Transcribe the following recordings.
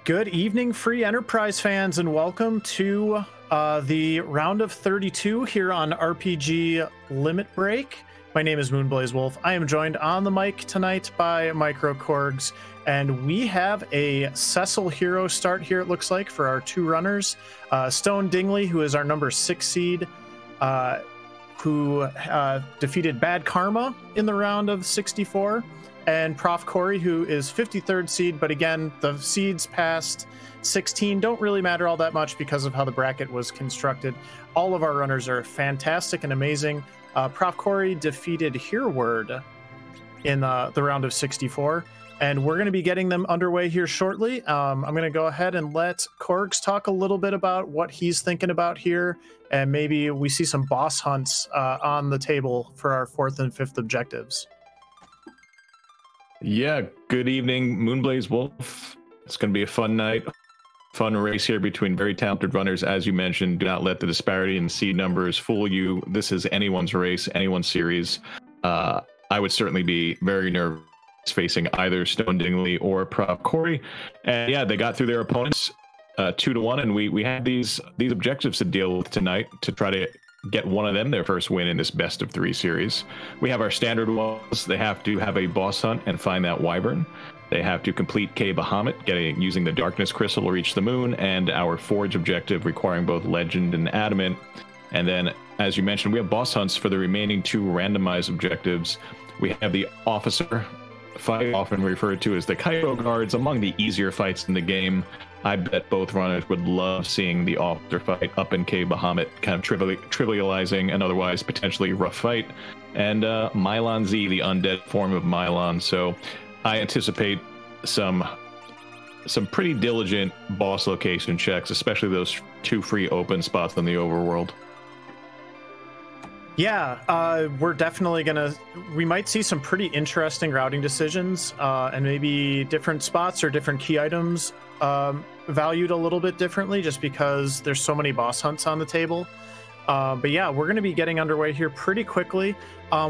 Good evening, free enterprise fans, and welcome to the round of 32 here on RPG Limit Break. My name is Moonblaze Wolf. I am joined on the mic tonight by Microcorgs, and we have a Cecil hero start here, it looks like, for our two runners. Stone Dingley, who is our number 6 seed, who defeated Bad Karma in the round of 64. And profcory, who is 53rd seed, but again, the seeds past 16 don't really matter all that much because of how the bracket was constructed. All of our runners are fantastic and amazing. profcory defeated Hereward in the round of 64, and we're going to be getting them underway here shortly. I'm going to go ahead and let Corgs talk a little bit about what he's thinking about here, and maybe we see some boss hunts on the table for our 4th and 5th objectives. Yeah, good evening, Moonblaze Wolf. It's going to be a fun night, fun race here between very talented runners. As you mentioned, do not let the disparity in seed numbers fool you. This is anyone's race, anyone's series. I would certainly be very nervous facing either Stone Dingley or profcory. And yeah, they got through their opponents 2-1, and we had these objectives to deal with tonight to try to get one of them their first win in this best of 3 series. We have our standard ones. They have to have a boss hunt and find that wyvern. They have to complete K Bahamut, using the darkness crystal to reach the moon, and our forge objective requiring both legend and adamant. And then, as you mentioned, we have boss hunts for the remaining 2 randomized objectives. We have the officer fight, often referred to as the Cairo guards, among the easier fights in the game. I bet both runners would love seeing the officer fight up in K Bahamut, kind of trivializing an otherwise potentially rough fight. And Mylon Z, the undead form of Mylon. So I anticipate some pretty diligent boss location checks, especially those 2 free open spots in the overworld. Yeah, we're definitely we might see some pretty interesting routing decisions, and maybe different spots or different key items valued a little bit differently just because there's so many boss hunts on the table. But yeah, we're going to be getting underway here pretty quickly.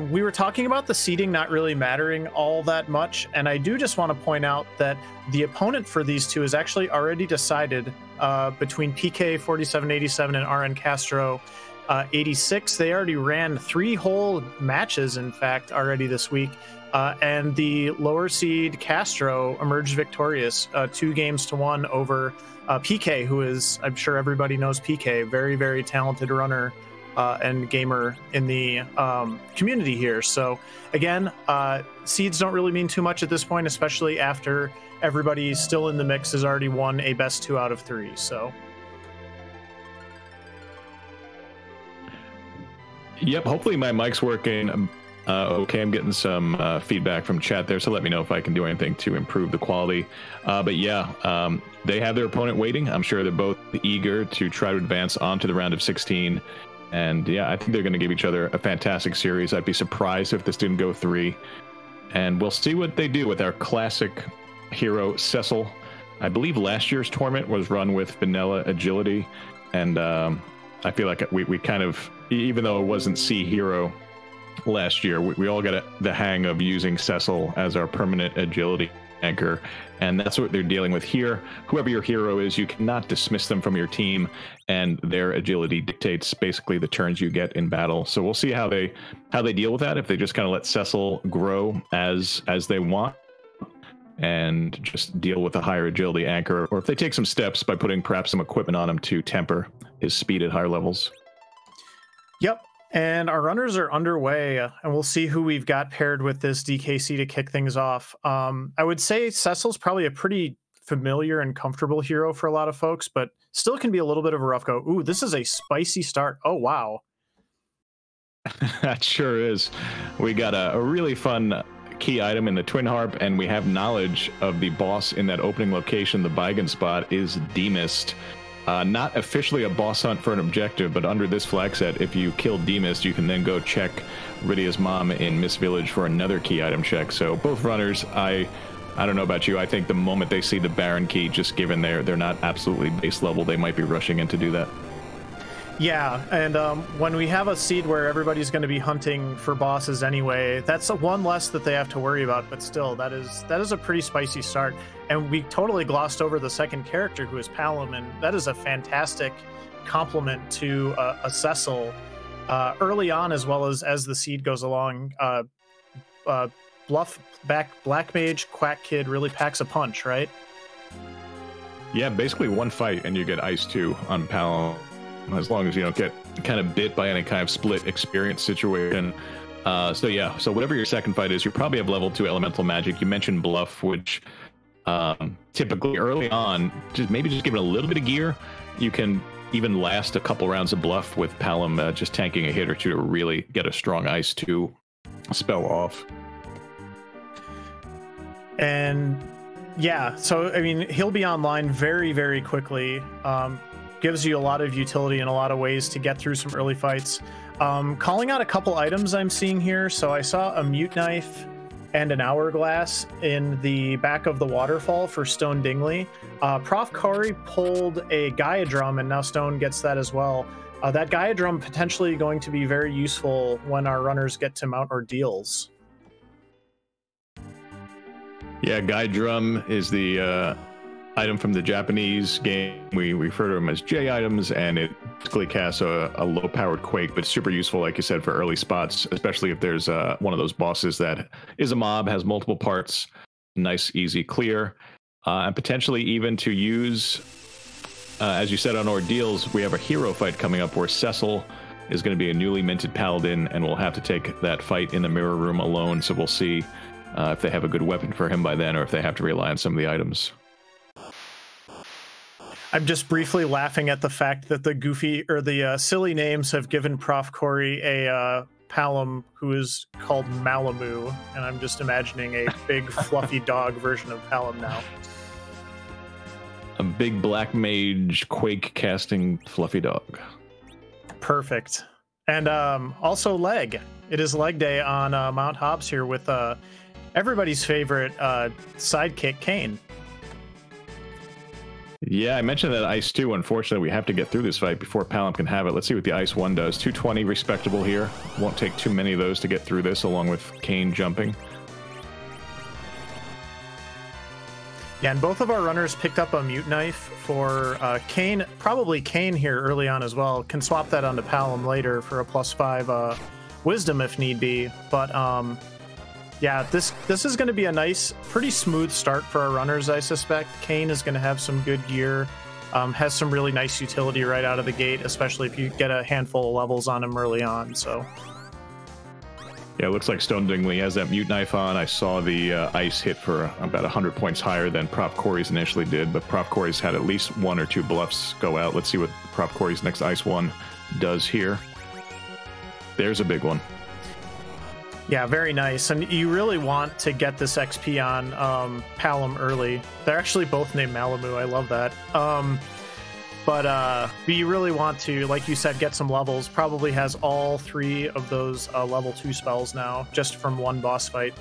We were talking about the seeding not really mattering all that much, and I do just want to point out that the opponent for these two is actually already decided between PK 4787 and RN Castro 86. They already ran 3 whole matches, in fact, already this week. And the lower seed Castro emerged victorious 2-1 over PK, who is, I'm sure everybody knows PK, very, very talented runner and gamer in the community here. So again, seeds don't really mean too much at this point, especially after everybody still in the mix has already won a best 2 out of 3. So yep, hopefully my mic's working okay. I'm getting some feedback from chat there, so let me know if I can do anything to improve the quality. But yeah, they have their opponent waiting. I'm sure they're both eager to try to advance onto the round of 16. And yeah, I think they're going to give each other a fantastic series. I'd be surprised if this didn't go 3. And we'll see what they do with our classic hero, Cecil. I believe last year's tournament was run with vanilla agility. And I feel like we kind of, even though it wasn't C hero last year, we all got the hang of using Cecil as our permanent agility anchor, and that's what they're dealing with here. Whoever your hero is, you cannot dismiss them from your team, and their agility dictates basically the turns you get in battle. So we'll see how they deal with that, if they just kind of let Cecil grow as they want and just deal with a higher agility anchor, or if they take some steps by putting perhaps some equipment on him to temper his speed at higher levels. Yep. And our runners are underway, and we'll see who we've got paired with this DKC to kick things off. I would say Cecil's probably a pretty familiar and comfortable hero for a lot of folks, but still can be a little bit of a rough go. Ooh, this is a spicy start. Oh, wow. That sure is. We got a really fun key item in the Twin Harp, and we have knowledge of the boss in that opening location. The Bygone spot is Demist. Not officially a boss hunt for an objective, but under this flag set, if you kill Demist, you can then go check Rydia's mom in Mist Village for another key item check. So both runners, I don't know about you, I think the moment they see the Baron key, just given they're not absolutely base level, they might be rushing in to do that. Yeah, and when we have a seed where everybody's going to be hunting for bosses anyway, that's one less that they have to worry about. But still, that is a pretty spicy start. And we totally glossed over the second character, who is Palom, and that is a fantastic complement to a Cecil early on, as well as the seed goes along. Bluff back Black Mage Quack Kid really packs a punch, right? Yeah, basically one fight and you get Ice 2 on Palom, as long as you don't get kind of bit by any kind of split experience situation. So yeah, so whatever your second fight is, you probably have level 2 elemental magic. You mentioned Bluff, which typically early on, maybe just give it a little bit of gear. You can even last a couple rounds of Bluff with Palom just tanking a hit or two to really get a strong Ice 2 spell off. And yeah, so I mean, he'll be online very, very quickly. Gives you a lot of utility and a lot of ways to get through some early fights. Calling out a couple items I'm seeing here. So I saw a mute knife and an hourglass in the back of the waterfall for Stone Dingley. profcory pulled a Gaia drum, and now Stone gets that as well. That Gaia drum potentially going to be very useful when our runners get to mount ordeals. Yeah, Gaia drum is the item from the Japanese game. We refer to them as J items, and it basically casts a low-powered quake, but super useful, like you said, for early spots, especially if there's one of those bosses that is a mob, has multiple parts, nice, easy clear, and potentially even to use, as you said, on ordeals, we have a hero fight coming up where Cecil is going to be a newly minted paladin, and we'll have to take that fight in the mirror room alone, so we'll see if they have a good weapon for him by then, or if they have to rely on some of the items. I'm just briefly laughing at the fact that the goofy or the silly names have given profcory a Palom who is called Malamu, and I'm just imagining a big fluffy dog version of Palom now. A big black mage quake casting fluffy dog. Perfect. And also leg. It is leg day on Mount Hobbs here with everybody's favorite sidekick, Kane. Yeah, I mentioned that Ice 2. Unfortunately, we have to get through this fight before Palom can have it. Let's see what the Ice 1 does. 220, respectable here. Won't take too many of those to get through this, along with Kane jumping. Yeah, and both of our runners picked up a mute knife for Kane. Probably Kane here early on as well. Can swap that onto Palom later for a +5 wisdom if need be. But yeah, this is going to be a nice, pretty smooth start for our runners, I suspect. Kane is going to have some good gear, has some really nice utility right out of the gate, especially if you get a handful of levels on him early on. So yeah, it looks like Stone Dingley has that mute knife on. I saw the ice hit for about 100 points higher than profcory's initially did, but profcory's had at least 1 or 2 bluffs go out. Let's see what profcory's next Ice 1 does here. There's a big one. Yeah, very nice. And you really want to get this XP on Palom early. They're actually both named Malamu. I love that. But you really want to, like you said, get some levels. Probably has all 3 of those level 2 spells now, just from one boss fight.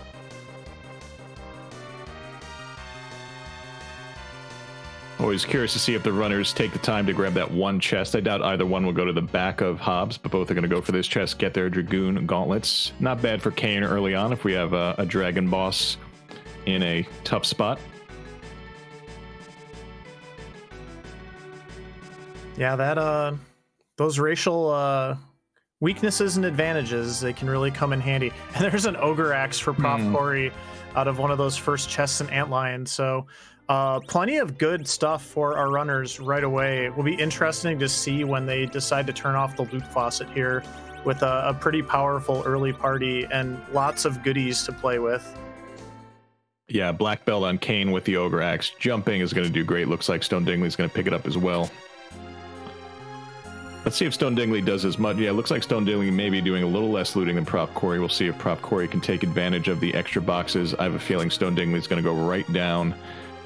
Always curious to see if the runners take the time to grab that one chest. I doubt either one will go to the back of Hobbs, but both are going to go for this chest, get their Dragoon gauntlets. Not bad for Kane early on if we have a dragon boss in a tough spot. Yeah, that those racial weaknesses and advantages, they can really come in handy. And there's an Ogre Axe for profcory out of one of those first chests in Antlion, so plenty of good stuff for our runners right away. It will be interesting to see when they decide to turn off the loot faucet here with a pretty powerful early party and lots of goodies to play with. Yeah, black belt on Kane with the Ogre Axe. Jumping is going to do great. Looks like Stone Dingley's going to pick it up as well. Let's see if Stone Dingley does as much. Yeah, it looks like Stone Dingley may be doing a little less looting than profcory. We'll see if profcory can take advantage of the extra boxes. I have a feeling Stone Dingley's going to go right down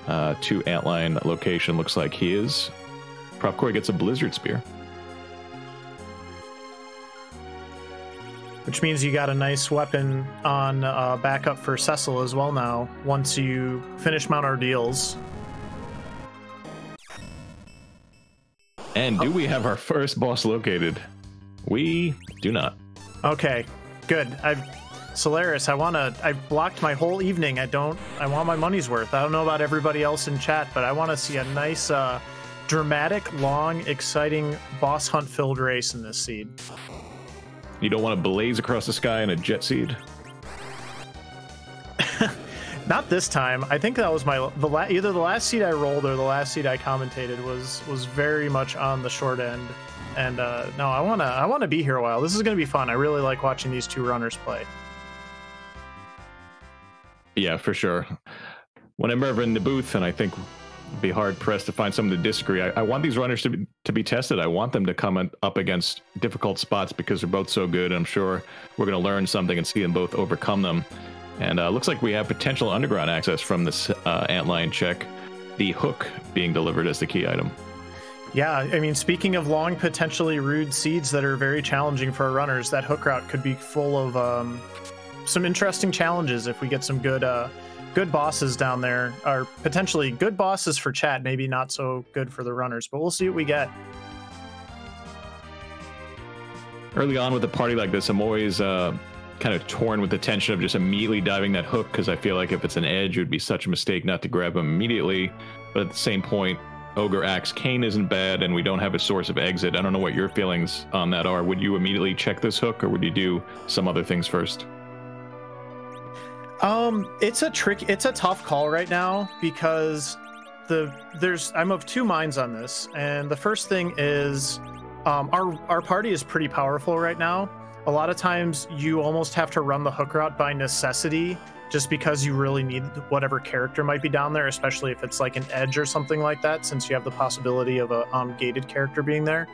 to Antlion location. Looks like he is. profcory gets a Blizzard Spear. Which means you got a nice weapon on backup for Cecil as well now, once you finish Mount Ordeals. And do we have our first boss located? We do not. Okay, good. Solaris, I blocked my whole evening. I want my money's worth. I don't know about everybody else in chat, but I want to see a nice, dramatic, long, exciting boss hunt filled race in this seed. You don't want to blaze across the sky in a jet seed? Not this time. I think that was either the last seed I rolled or the last seed I commentated was very much on the short end. And no, I wanna be here a while. This is gonna be fun. I really like watching these two runners play. Yeah, for sure. When I'm ever in the booth, and I think it'd be hard pressed to find someone to disagree, I want these runners to be tested. I want them to come up against difficult spots because they're both so good. I'm sure we're gonna learn something and see them both overcome them. And looks like we have potential underground access from this antlion check. The hook being delivered as the key item. Yeah, I mean, speaking of long, potentially rude seeds that are very challenging for our runners, that hook route could be full of some interesting challenges if we get some good bosses down there, or potentially good bosses for chat, maybe not so good for the runners, but we'll see what we get. Early on with a party like this, I'm always kind of torn with the tension of just immediately diving that hook, because I feel like if it's an edge, it would be such a mistake not to grab him immediately. But at the same point, Ogre Axe Cane isn't bad, and we don't have a source of exit. I don't know what your feelings on that are. Would you immediately check this hook, or would you do some other things first? It's a tough call right now, because I'm of two minds on this. And the first thing is, our party is pretty powerful right now. A lot of times you almost have to run the hook route by necessity, just because you really need whatever character might be down there, especially if it's like an edge or something like that, since you have the possibility of a gated character being there.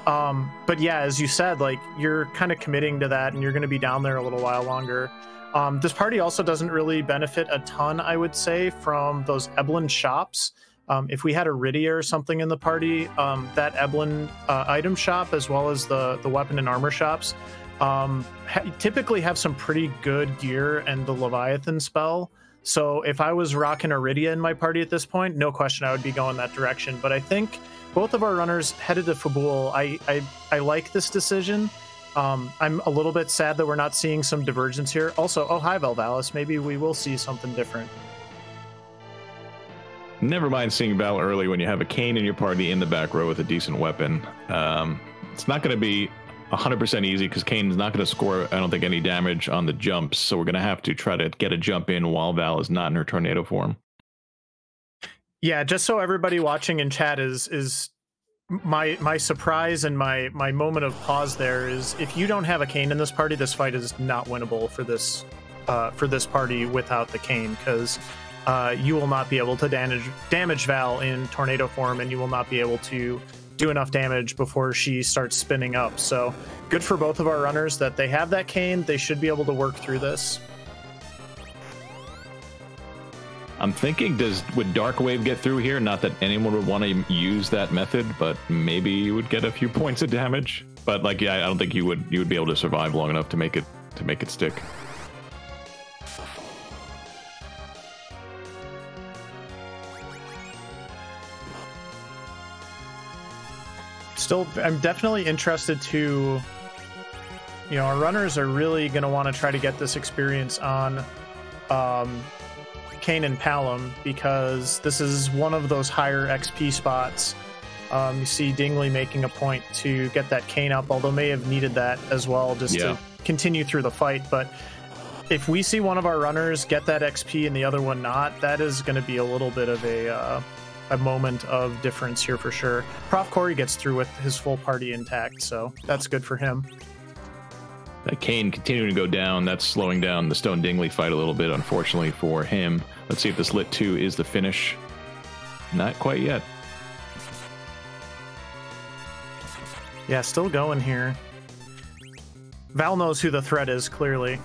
But yeah, as you said, like, you're kind of committing to that, and you're going to be down there a little while longer. This party also doesn't really benefit a ton, I would say, from those Eblin shops. If we had a Rydia or something in the party, that Eblin item shop, as well as the weapon and armor shops, typically have some pretty good gear and the Leviathan spell. So if I was rocking a Rydia in my party at this point, no question I would be going that direction. But I think both of our runners headed to Fabul. I like this decision. I'm a little bit sad that we're not seeing some divergence here. Also, oh, hi, Valvalis. Maybe we will see something different. Never mind seeing Val early when you have a cane in your party in the back row with a decent weapon. It's not going to be 100% easy, because Kane's not going to score, I don't think, any damage on the jumps. So we're going to have to try to get a jump in while Val is not in her tornado form. Yeah, just so everybody watching in chat is my surprise and my moment of pause there is, if you don't have a cane in this party, this fight is not winnable for this party without the cane, because you will not be able to damage Val in tornado form, and you will not be able to do enough damage before she starts spinning up. So good for both of our runners that they have that cane. They should be able to work through this. I'm thinking, would Dark Wave get through here? Not that anyone would want to use that method, but maybe you would get a few points of damage. But like, yeah, I don't think you would be able to survive long enough to make it stick. Still, I'm definitely interested to, our runners are really going to want to try to get this experience on Kane and Palom, because this is one of those higher XP spots. You see Dingley making a point to get that Kane up, although may have needed that as well just to continue through the fight. But if we see one of our runners get that XP and the other one not, that is going to be a little bit of a moment of difference here for sure. profcory gets through with his full party intact, so that's good for him. That Kane continuing to go down, that's slowing down the Stone Dingley fight a little bit, unfortunately for him. Let's see if this Lit 2 is the finish. Not quite yet. Yeah, still going here. Val knows who the threat is, clearly.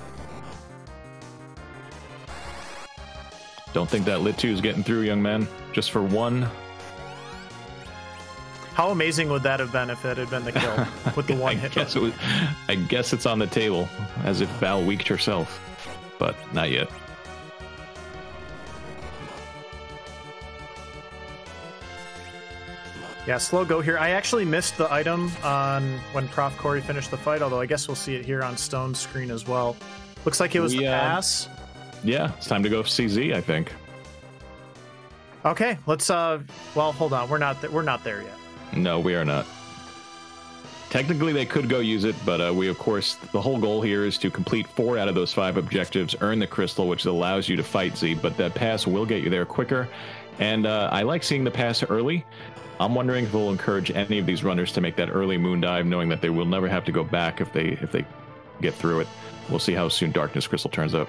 Don't think that Lit 2 is getting through, young man. Just for one. How amazing would that have been if it had been the kill with the one hit? I guess it's on the table, as if Val weaked herself, but not yet. Yeah, slow go here. I actually missed the item on when profcory finished the fight, although I guess we'll see it here on Stone's screen as well. Looks like it was the pass. Yeah, it's time to go CZ, I think. Okay, let's well, hold on. We're not there yet. No, we are not. Technically, they could go use it, but we, of course, the whole goal here is to complete 4 out of those 5 objectives, earn the crystal, which allows you to fight Z, but that pass will get you there quicker. And I like seeing the pass early. I'm wondering if we'll encourage any of these runners to make that early moon dive, knowing that they will never have to go back if they get through it. We'll see how soon Darkness Crystal turns up.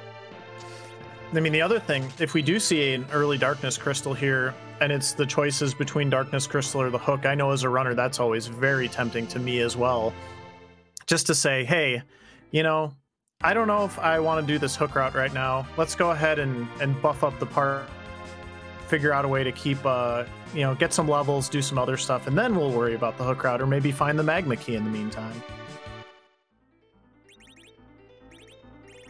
I mean, the other thing, if we do see an early Darkness Crystal here, and it's the choices between Darkness Crystal or the hook, I know as a runner that's always very tempting to me as well. Just to say, hey, you know, I don't know if I want to do this hook route right now. Let's go ahead and buff up the part, figure out a way to keep, you know, get some levels, do some other stuff, and then we'll worry about the hook route, or maybe find the magma key in the meantime.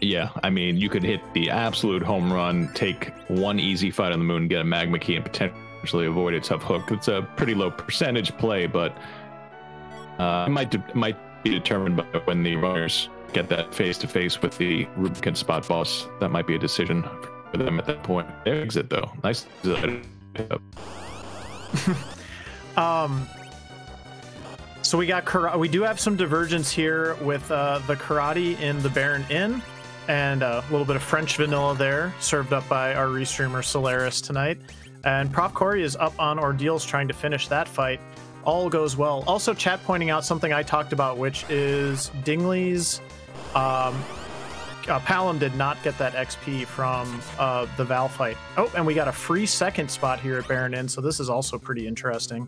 Yeah, I mean, you could hit the absolute home run, take one easy fight on the moon, get a magma key, and potentially avoid a tough hook. It's a pretty low percentage play, but it might be determined by when the runners get that face-to-face with the Rubicon spot boss. That might be a decision for them at that point. Their exit, though. Nice. So we do have some divergence here with the karate in the Baron Inn, and a little bit of French vanilla there, served up by our restreamer Solaris tonight. And profcory is up on Ordeals trying to finish that fight. All goes well. Also, chat pointing out something I talked about, which is Dingley's Palom did not get that XP from the Val fight. Oh, and we got a free second spot here at Baron Inn, so this is also pretty interesting.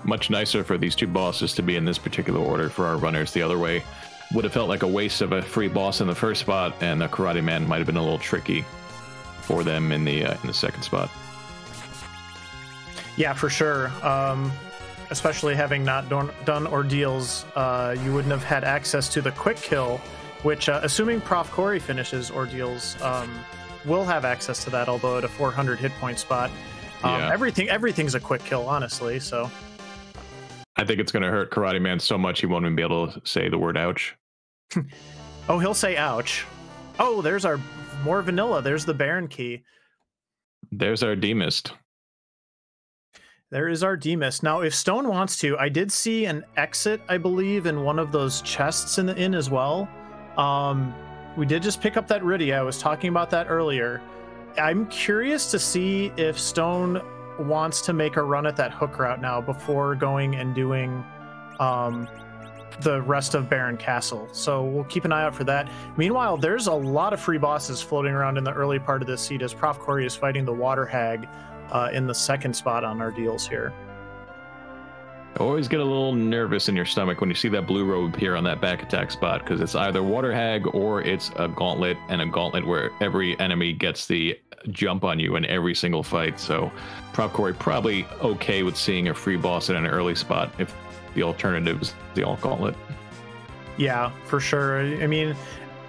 Much nicer for these two bosses to be in this particular order for our runners. The other way would have felt like a waste of a free boss in the first spot, and the Karate Man might have been a little tricky for them in the second spot. Yeah, for sure. Especially having not done Ordeals, you wouldn't have had access to the quick kill, which, assuming profcory finishes Ordeals, will have access to that, although at a 400 hit point spot. Yeah. Everything's a quick kill, honestly, so... I think it's going to hurt Karate Man so much he won't even be able to say the word ouch. Oh, he'll say ouch. Oh, there's our more vanilla. There's the Baron key. There's our demist. There is our demist. Now, if Stone wants to, I did see an exit, I believe, in one of those chests in the inn as well. We did just pick up that Rydia. I was talking about that earlier. I'm curious to see if Stone wants to make a run at that hook route now before going and doing the rest of Baron Castle. So we'll keep an eye out for that. Meanwhile, there's a lot of free bosses floating around in the early part of this seed as profcory is fighting the Water Hag in the second spot on our deals here. Always get a little nervous in your stomach when you see that blue robe appear on that back attack spot, because it's either Water Hag or it's a gauntlet, and a gauntlet where every enemy gets the jump on you in every single fight. So profcory probably okay with seeing a free boss at an early spot if the alternative is the alt gauntlet. Yeah, for sure. I mean,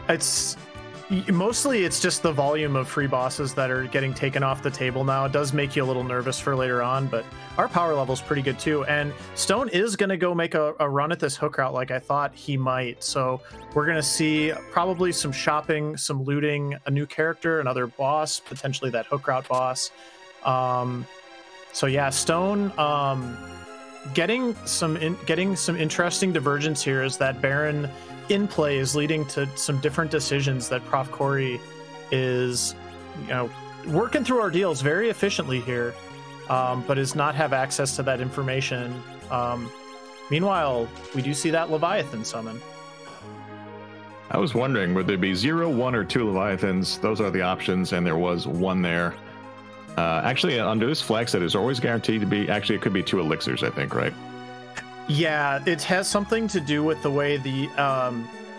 it's just the volume of free bosses that are getting taken off the table now. It does make you a little nervous for later on, but our power level is pretty good too. And Stone is going to go make a run at this hook route like I thought he might. So we're going to see probably some shopping, some looting, a new character, another boss, potentially that hook route boss. So yeah, Stone getting some interesting divergence here is that Baron in play is leading to some different decisions that profcory is, you know, working through our deals very efficiently here, but does not have access to that information. Meanwhile, we do see that Leviathan summon. I was wondering, would there be 0, 1, or 2 Leviathans? Those are the options, and there was one there. Actually, under this flag set, is always guaranteed to be... Actually, it could be 2 elixirs, I think, right? Yeah, it has something to do with the way the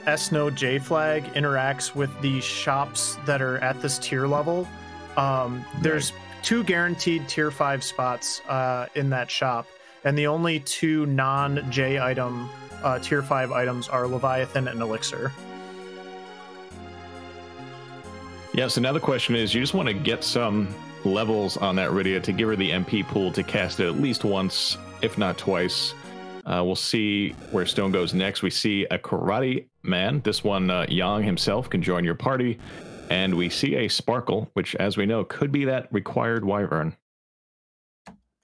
S-Node J flag interacts with the shops that are at this tier level. There's 2 guaranteed tier 5 spots in that shop, and the only 2 non-J item tier 5 items are Leviathan and Elixir. Yeah, so now the question is, you just want to get some levels on that Rydia to give her the MP pool to cast it at least once if not twice. We'll see where Stone goes next. We see a karate man. This one, Yang himself, can join your party. And we see a Sparkle, which, as we know, could be that required Wyvern.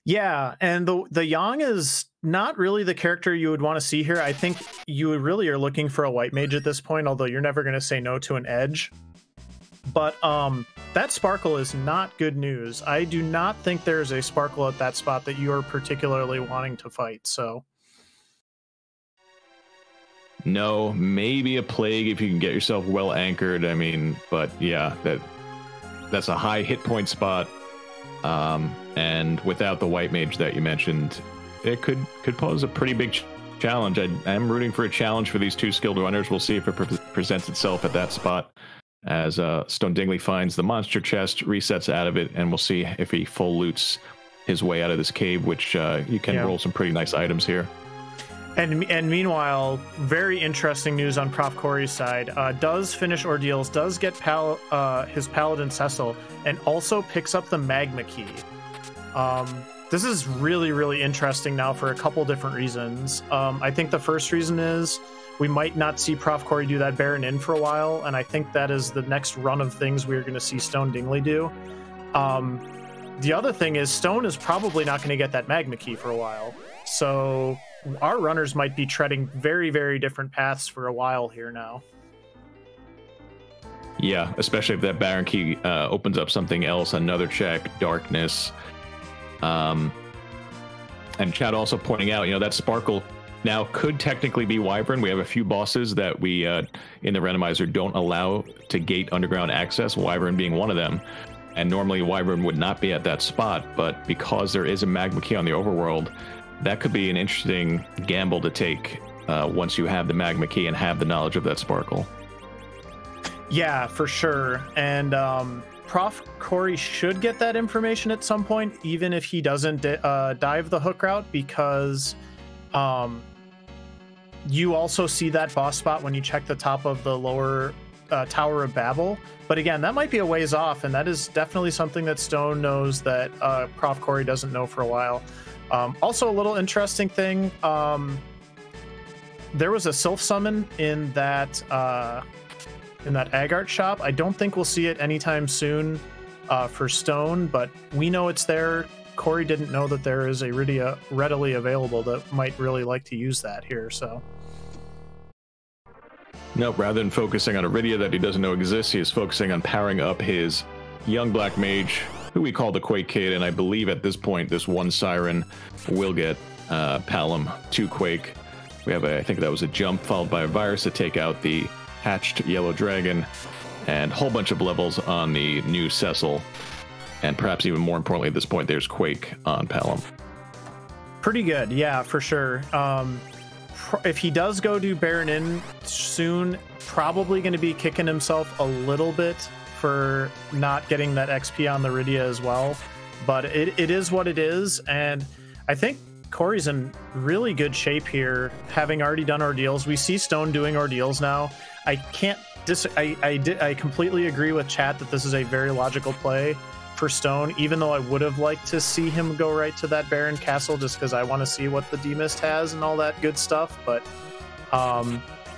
Yeah, and the Yang is not really the character you would want to see here. I think you really are looking for a white mage at this point, although you're never going to say no to an edge. But that Sparkle is not good news. I do not think there's a Sparkle at that spot that you are particularly wanting to fight, so... No, maybe a Plague if you can get yourself well anchored. I mean, but yeah, that's a high hit point spot. And without the white mage that you mentioned, it could pose a pretty big challenge. I am rooting for a challenge for these two skilled runners. We'll see if it presents itself at that spot as Stone Dingley finds the monster chest, resets out of it, and we'll see if he full loots his way out of this cave, which you can roll some pretty nice items here. And meanwhile, very interesting news on profcory's side. Does finish ordeals, does get his paladin Cecil, and also picks up the magma key. This is really, really interesting now for a couple different reasons. I think the first reason is we might not see profcory do that Baron in for a while, and I think that is the next run of things we're going to see Stone Dingley do. The other thing is Stone is probably not going to get that magma key for a while, so our runners might be treading very, very different paths for a while here now. Yeah, especially if that Baron key opens up something else, another check, darkness. And Chad also pointing out, that Sparkle now could technically be Wyvern. We have a few bosses that we, in the randomizer, don't allow to gate underground access, Wyvern being one of them. And normally Wyvern would not be at that spot, but because there is a magma key on the overworld, that could be an interesting gamble to take once you have the magma key and have the knowledge of that Sparkle. Yeah, for sure. And profcory should get that information at some point, even if he doesn't dive the hook route, because you also see that boss spot when you check the top of the lower Tower of Babel. But again, that might be a ways off, and that is definitely something that Stone knows that profcory doesn't know for a while. Also, a little interesting thing, there was a Sylph summon in that Agart shop. I don't think we'll see it anytime soon for Stone, but we know it's there. Corey didn't know that there is a Rydia readily available that might really like to use that here, so... Nope, rather than focusing on a Rydia that he doesn't know exists, he is focusing on powering up his young black mage, who we call the Quake Kid, and I believe at this point this one Siren will get Palom 2 Quake. We have I think that was a jump followed by a virus to take out the hatched yellow dragon, and a whole bunch of levels on the new Cecil, and perhaps even more importantly at this point there's Quake on Palom. Pretty good, yeah, for sure. If he does go to Baron in soon, probably going to be kicking himself a little bit for not getting that XP on the Rydia as well, but it is what it is, and I think Corey's in really good shape here, having already done ordeals. We see Stone doing ordeals now. I can't I completely agree with chat that this is a very logical play for Stone, even though I would have liked to see him go right to that Baron Castle just because I want to see what the D-Mist has and all that good stuff, but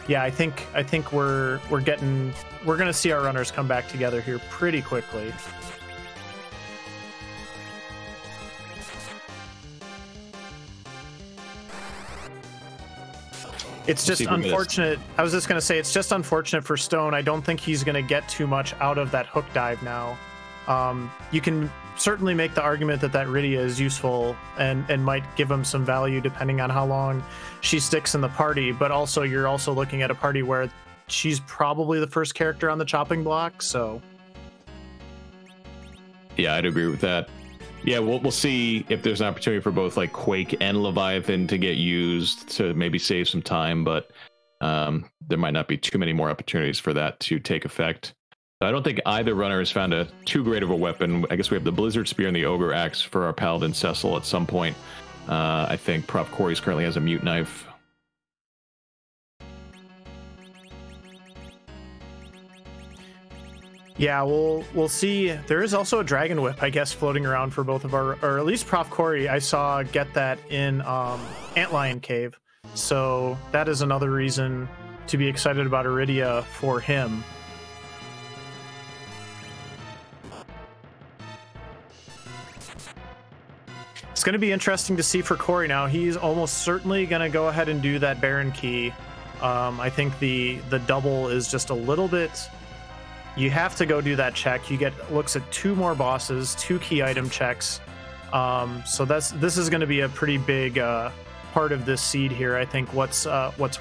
yeah, I think we're gonna see our runners come back together here pretty quickly. It's just unfortunate. I was just gonna say it's just unfortunate for Stone. I don't think he's gonna get too much out of that hook dive now. You can certainly make the argument that Rydia is useful and might give him some value depending on how long she sticks in the party, but also you're also looking at a party where she's probably the first character on the chopping block, so... Yeah, I'd agree with that. Yeah, we'll see if there's an opportunity for both like Quake and Leviathan to get used to maybe save some time, but there might not be too many more opportunities for that to take effect. I don't think either runner has found too great of a weapon. I guess we have the Blizzard Spear and the Ogre Axe for our Paladin Cecil at some point. I think profcory currently has a Mute Knife. Yeah, we'll see. There is also a Dragon Whip, I guess, floating around for both of our, or at least profcory I saw get that in Antlion Cave. So that is another reason to be excited about Iridia for him. It's going to be interesting to see for Corey now. He's almost certainly going to go ahead and do that Baron Key. I think the double is just a little bit... You have to go do that check. You get looks at 2 more bosses, 2 key item checks. So this is going to be a pretty big part of this seed here. I think what's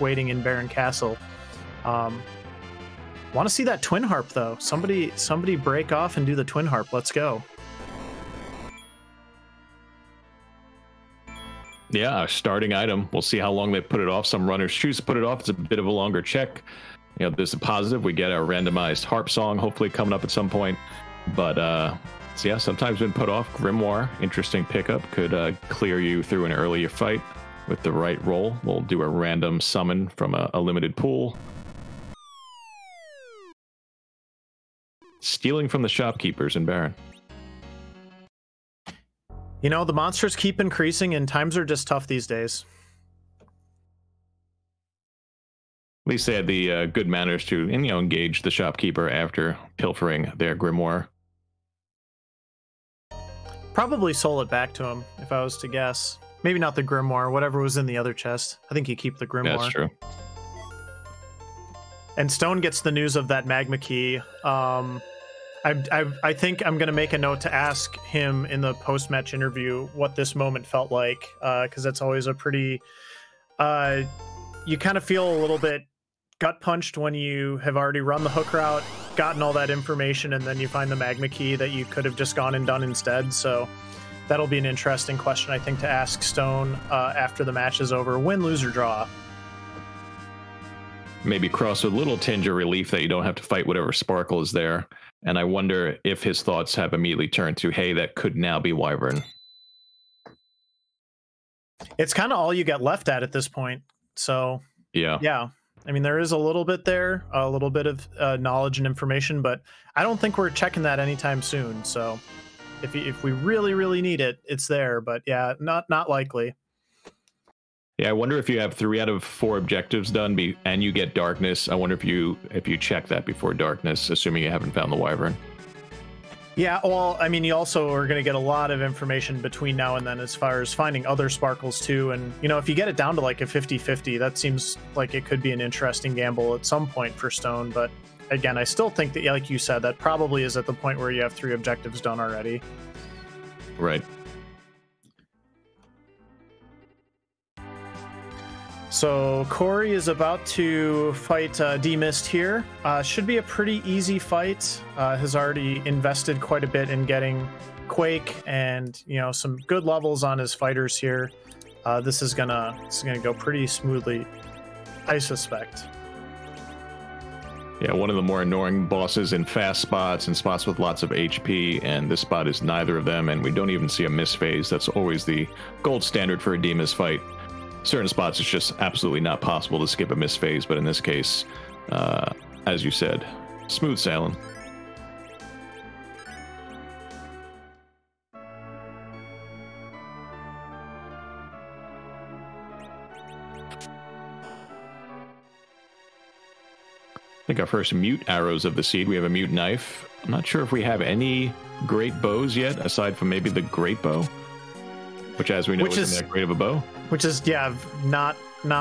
waiting in Baron Castle. Want to see that twin harp though? Somebody break off and do the twin harp. Let's go. Yeah, starting item. We'll see how long they put it off. Some runners choose to put it off. It's a bit of a longer check. You know, there's a positive. We get a randomized harp song, hopefully coming up at some point. But so yeah, sometimes when put off, Grimoire, interesting pickup, could clear you through an earlier fight with the right roll. We'll do a random summon from a limited pool. Stealing from the shopkeepers in Baron. You know, the monsters keep increasing and times are just tough these days. At least they had the good manners to, and, you know, engage the shopkeeper after pilfering their grimoire. Probably sold it back to him, if I was to guess. Maybe not the grimoire, whatever was in the other chest. I think you keep the grimoire. That's true. And Stone gets the news of that magma key. I think I'm going to make a note to ask him in the post-match interview what this moment felt like, because that's always a pretty... you kind of feel a little bit gut punched when you have already run the hook route, gotten all that information, and then you find the magma key that you could have just gone and done instead. So that'll be an interesting question, I think, to ask Stone after the match is over. Win, lose, or draw. Maybe cross with a little tinge of relief that you don't have to fight whatever sparkle is there. And I wonder if his thoughts have immediately turned to, hey, that could now be Wyvern. It's kind of all you get left at this point. So yeah, I mean, there is a little bit there, a little bit of knowledge and information, but I don't think we're checking that anytime soon. So if we really need it, it's there. But yeah, not likely. Yeah, I wonder if you have 3 out of 4 objectives done and you get darkness. I wonder if you check that before darkness, assuming you haven't found the Wyvern. Yeah, well, I mean, you also are going to get a lot of information between now and then as far as finding other sparkles too. And, you know, if you get it down to like a 50-50, that seems like it could be an interesting gamble at some point for Stone. But again, I still think that, like you said, that probably is at the point where you have 3 objectives done already. Right. So Corey is about to fight D-Mist here. Should be a pretty easy fight. Has already invested quite a bit in getting Quake and, you know, some good levels on his fighters here. This is gonna go pretty smoothly, I suspect. Yeah, one of the more annoying bosses in fast spots and spots with lots of HP, and this spot is neither of them, and we don't even see a miss phase. That's always the gold standard for a D-Mist fight. Certain spots, it's just absolutely not possible to skip a miss phase, but in this case, as you said, smooth sailing. I think our first mute arrows of the seed. We have a mute knife. I'm not sure if we have any great bows yet, aside from maybe the great bow, which, as we know, isn't that great of a bow. Which is, yeah, not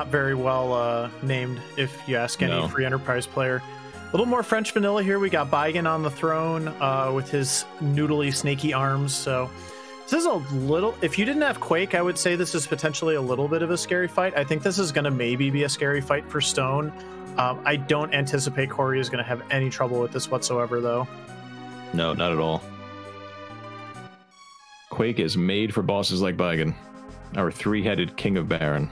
very well named, if you ask any free enterprise player. A little more French vanilla here. We got Baigan on the throne with his noodly, snaky arms. So this is a little... If you didn't have Quake, I would say this is potentially a little bit of a scary fight. I think this is going to maybe be a scary fight for Stone. I don't anticipate Corey is going to have any trouble with this whatsoever, though. No, not at all. Quake is made for bosses like Baigan, our 3-headed king of Baron.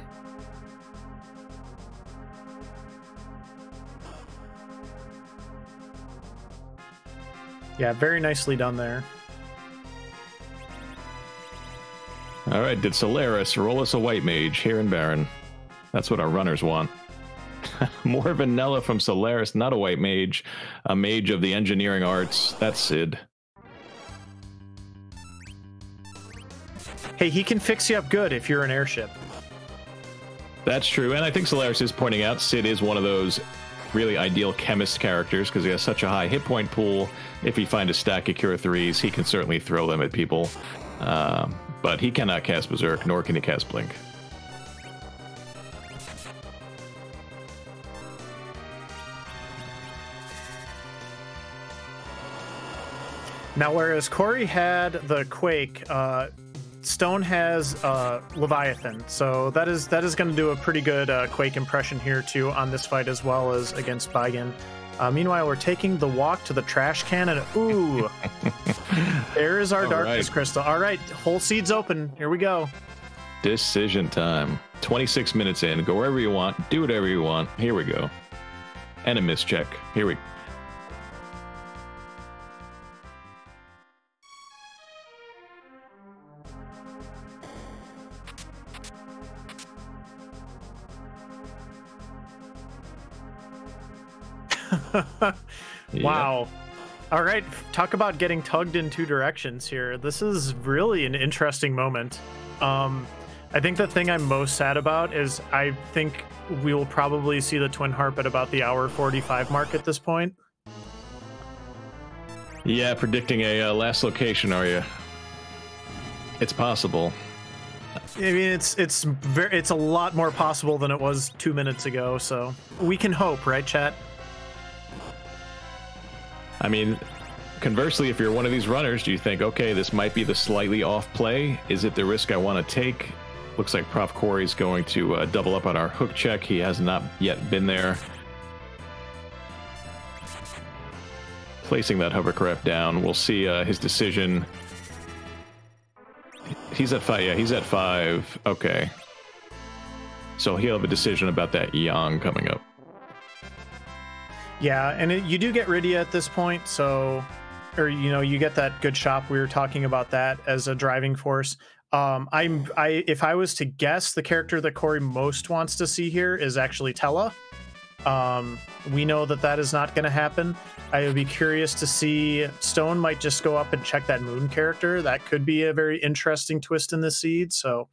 Yeah, very nicely done there. All right, did Solaris roll us a white mage here in Baron? That's what our runners want. More vanilla from Solaris, not a white mage, a mage of the engineering arts. That's Sid. Hey, he can fix you up good if you're an airship. That's true, and I think Solaris is pointing out Sid is one of those really ideal chemist characters because he has such a high hit point pool. If he finds a stack of Cure 3s, he can certainly throw them at people. But he cannot cast Berserk, nor can he cast Blink. Now, whereas Corey had the Quake, Stone has Leviathan, so that is going to do a pretty good Quake impression here too on this fight as well as against Baigan. Meanwhile, we're taking the walk to the trash can, and ooh, there is our Darkness Crystal. All right, whole seed's open. Here we go. Decision time. 26 minutes in. Go wherever you want. Do whatever you want. Here we go. And a mischeck. Here we go. Wow. All right, talk about getting tugged in two directions here. This is really an interesting moment. I think the thing I'm most sad about is I think we will probably see the Twin Harp at about the hour 45 mark at this point. Yeah, predicting a last location, are you? It's possible. I mean, it's a lot more possible than it was 2 minutes ago, so we can hope, right, chat? I mean, conversely, if you're one of these runners, do you think, okay, this might be the slightly off play? Is it the risk I want to take? Looks like profcory is going to double up on our hook check. He has not yet been there. Placing that hovercraft down. We'll see his decision. He's at 5. Yeah, he's at 5. Okay. So he'll have a decision about that Yang coming up. Yeah, and you do get Rydia at this point, so, or you get that good shop. We were talking about that as a driving force. If I was to guess, the character that Corey most wants to see here is actually Tella. We know that is not going to happen. I would be curious to see. Stone might just go up and check that Moon character. That could be a very interesting twist in the seed. So.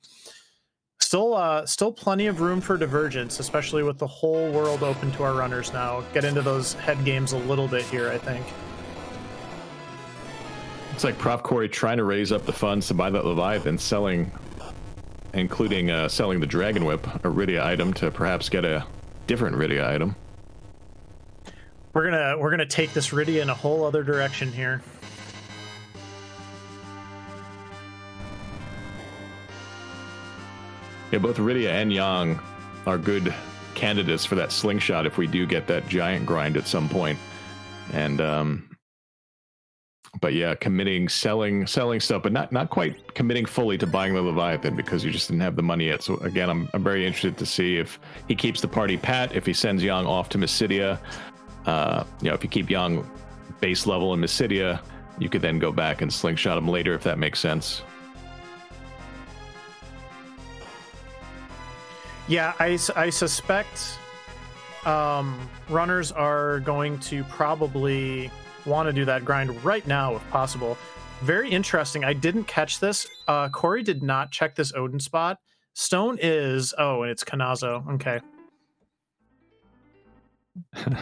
Still plenty of room for divergence, especially with the whole world open to our runners now. Get into those head games a little bit here, I think. It's like profcory trying to raise up the funds to buy that Leviathan, including selling the Dragon Whip, a Rydia item, to perhaps get a different Rydia item. We're gonna take this Rydia in a whole other direction here. Yeah, both Rydia and Yang are good candidates for that slingshot if we do get that giant grind at some point. And but yeah, selling stuff, but not quite committing fully to buying the Leviathan because you just didn't have the money yet. So again, I'm very interested to see if he keeps the party pat, if he sends Yang off to Mysidia. If you keep Yang base level in Mysidia, you could then go back and slingshot him later if that makes sense. Yeah, I suspect runners are going to probably want to do that grind right now if possible. Very interesting. I didn't catch this. Corey did not check this Odin spot. Stone is... Oh, and it's Kanazo. Okay.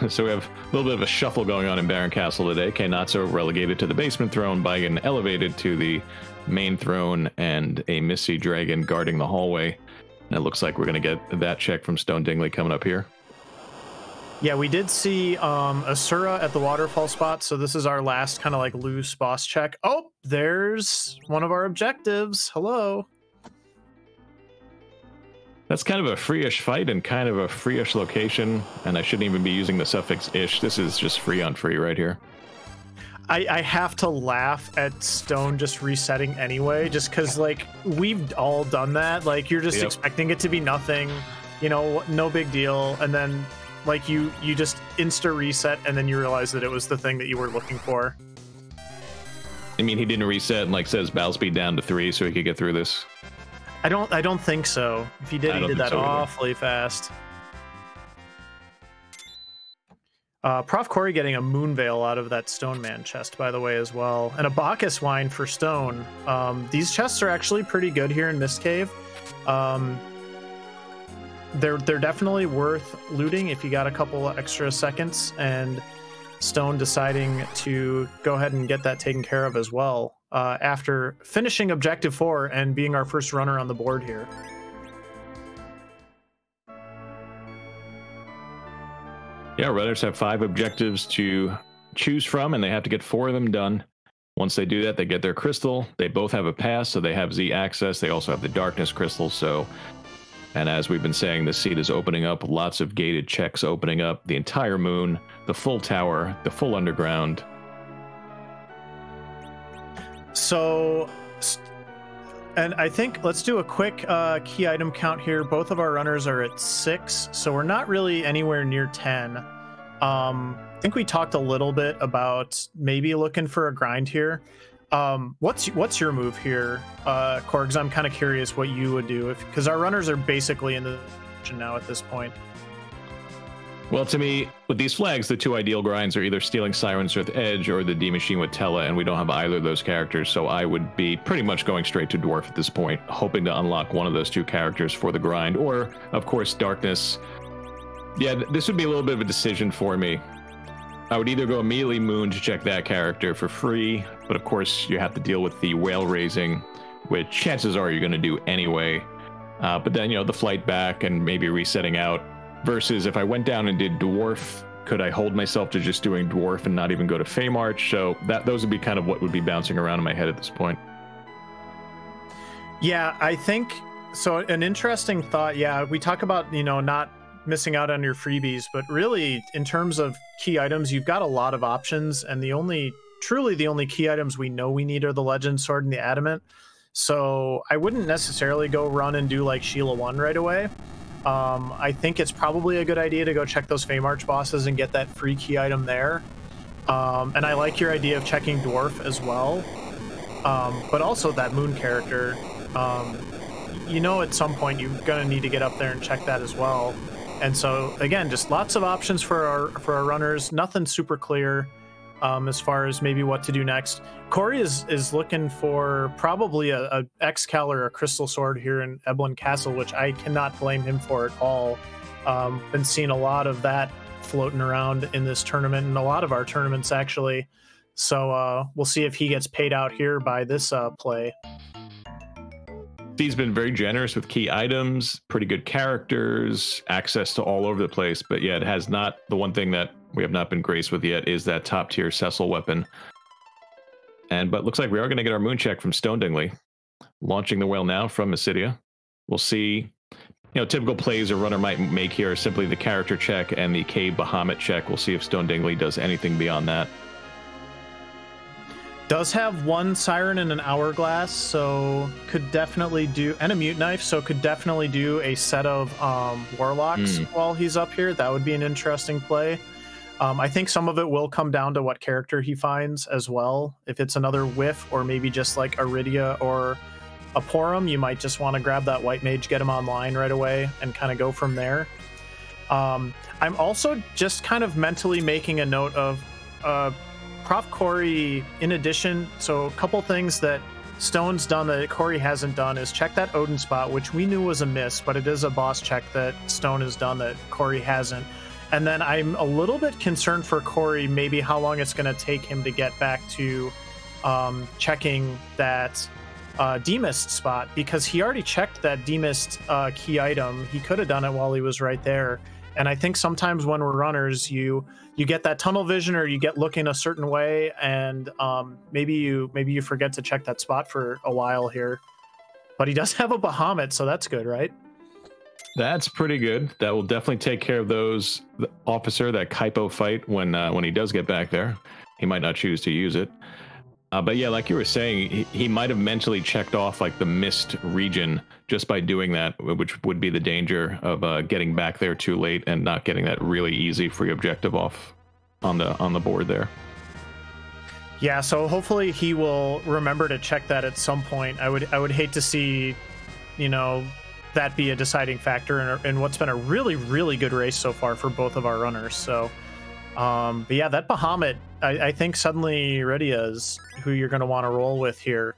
So we have a little bit of a shuffle going on in Baron Castle today. Kanazo relegated to the basement throne, Baigan elevated to the main throne, and a Misty Dragon guarding the hallway. And it looks like we're going to get that check from Stone Dingley coming up here. Yeah, we did see Asura at the waterfall spot, so this is our last kind of like loose boss check. Oh, there's one of our objectives. Hello. That's kind of a free-ish fight and kind of a free-ish location, and I shouldn't even be using the suffix ish. This is just free on free right here. I have to laugh at Stone just resetting anyway, just because, like, we've all done that. Like, you're just expecting it to be nothing, no big deal, and then, like, you just insta reset, and then you realize that it was the thing that you were looking for. I mean, he didn't reset and, like, says battle speed down to 3 so he could get through this. I don't think so. If he did, he did that awfully fast. Prof Corey getting a Moon Veil out of that Stone Man chest, by the way, as well. And a Bacchus Wine for Stone. These chests are actually pretty good here in Mist Cave. They're definitely worth looting if you got a couple extra seconds, and Stone deciding to go ahead and get that taken care of as well after finishing Objective 4 and being our first runner on the board here. Yeah, runners have 5 objectives to choose from, and they have to get 4 of them done. Once they do that, they get their crystal. They both have a pass, so they have Z access. They also have the darkness crystal. So, and as we've been saying, the seed is opening up. Lots of gated checks opening up. The entire moon, the full tower, the full underground. So, and I think let's do a quick key item count here. Both of our runners are at 6, so we're not really anywhere near 10. I think we talked a little bit about maybe looking for a grind here. What's your move here, Korgs? I'm kind of curious what you would do, because our runners are basically in the position now at this point. Well, to me, with these flags, the 2 ideal grinds are either stealing Siren's Earth Edge or the D Machine with Tella, and we don't have either of those characters, so I would be pretty much going straight to Dwarf at this point, hoping to unlock one of those 2 characters for the grind, or, of course, Darkness. Yeah, this would be a little bit of a decision for me. I would either go immediately Moon to check that character for free, but of course you have to deal with the whale raising, which chances are you're going to do anyway. But then, you know, the flight back and maybe resetting out. Versus if I went down and did Dwarf, could I hold myself to just doing Dwarf and not even go to Feymarch? So those would be kind of what would be bouncing around in my head at this point. Yeah, I think so. An interesting thought. Yeah, we talk about, you know, not missing out on your freebies, but really in terms of key items, you've got a lot of options, and truly the only key items we know we need are the Legend Sword and the Adamant. So I wouldn't necessarily go run and do like Sheila 1 right away. I think it's probably a good idea to go check those Feymarch bosses and get that free key item there. And I like your idea of checking Dwarf as well. But also that Moon character, you know, at some point you're going to need to get up there and check that as well. And so, again, just lots of options for our runners. Nothing super clear as far as maybe what to do next. Corey is looking for probably a X-Cal or a Crystal Sword here in Eblan Castle, which I cannot blame him for at all. Been seeing a lot of that floating around in this tournament, and a lot of our tournaments, actually. So we'll see if he gets paid out here by this play. He's been very generous with key items, pretty good characters, access to all over the place, but yeah, it has not, the one thing that we have not been graced with yet is that top tier Cecil weapon. But looks like we are going to get our moon check from Stone Dingley. Launching the whale now from Acidia. We'll see, you know, typical plays a runner might make here are simply the character check and the Cave Bahamut check. We'll see if Stone Dingley does anything beyond that. Does have 1 Siren and an Hourglass, so could definitely do, and a Mute Knife, so could definitely do a set of Warlocks while he's up here. That would be an interesting play. I think some of it will come down to what character he finds as well. If it's another Whiff, or maybe just like Iridia or a Porum, you might just want to grab that White Mage, get him online right away, and kind of go from there. I'm also just kind of mentally making a note of Prof Corey, in addition, so a couple things that Stone's done that Corey hasn't done is check that Odin spot, which we knew was a miss, but it is a boss check that Stone has done that Corey hasn't. And then I'm a little bit concerned for Corey, maybe how long it's going to take him to get back to checking that Demist spot, because he already checked that Demist key item. He could have done it while he was right there. And I think sometimes when we're runners, you get that tunnel vision, or you get looking a certain way, and maybe you forget to check that spot for a while here. But he does have a Bahamut, so that's good, right? That's pretty good. That will definitely take care of those officer, that Kaipo fight when he does get back there. He might not choose to use it. But yeah, like you were saying, he might have mentally checked off like the mist region just by doing that, which would be the danger of getting back there too late and not getting that really easy free objective off on the board there. Yeah, so hopefully he will remember to check that at some point. I would hate to see, you know, that be a deciding factor in what's been a really, really good race so far for both of our runners. So But yeah, that Bahamut, I think suddenly Rydia is who you're going to want to roll with here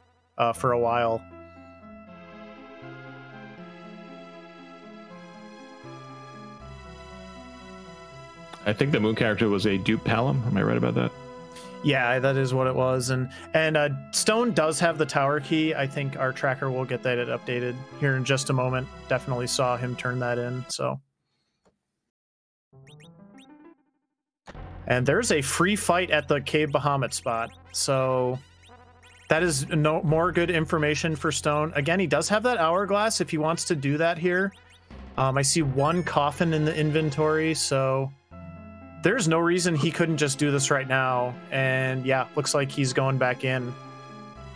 for a while. I think the moon character was a dupe Palom. Am I right about that? Yeah, that is what it was. And Stone does have the tower key. I think our tracker will get that updated here in just a moment. Definitely saw him turn that in. So, and there's a free fight at the Cave Bahamut spot. So that is no more good information for Stone. Again, he does have that hourglass if he wants to do that here. I see one coffin in the inventory, so there's no reason he couldn't just do this right now. And yeah, looks like he's going back in.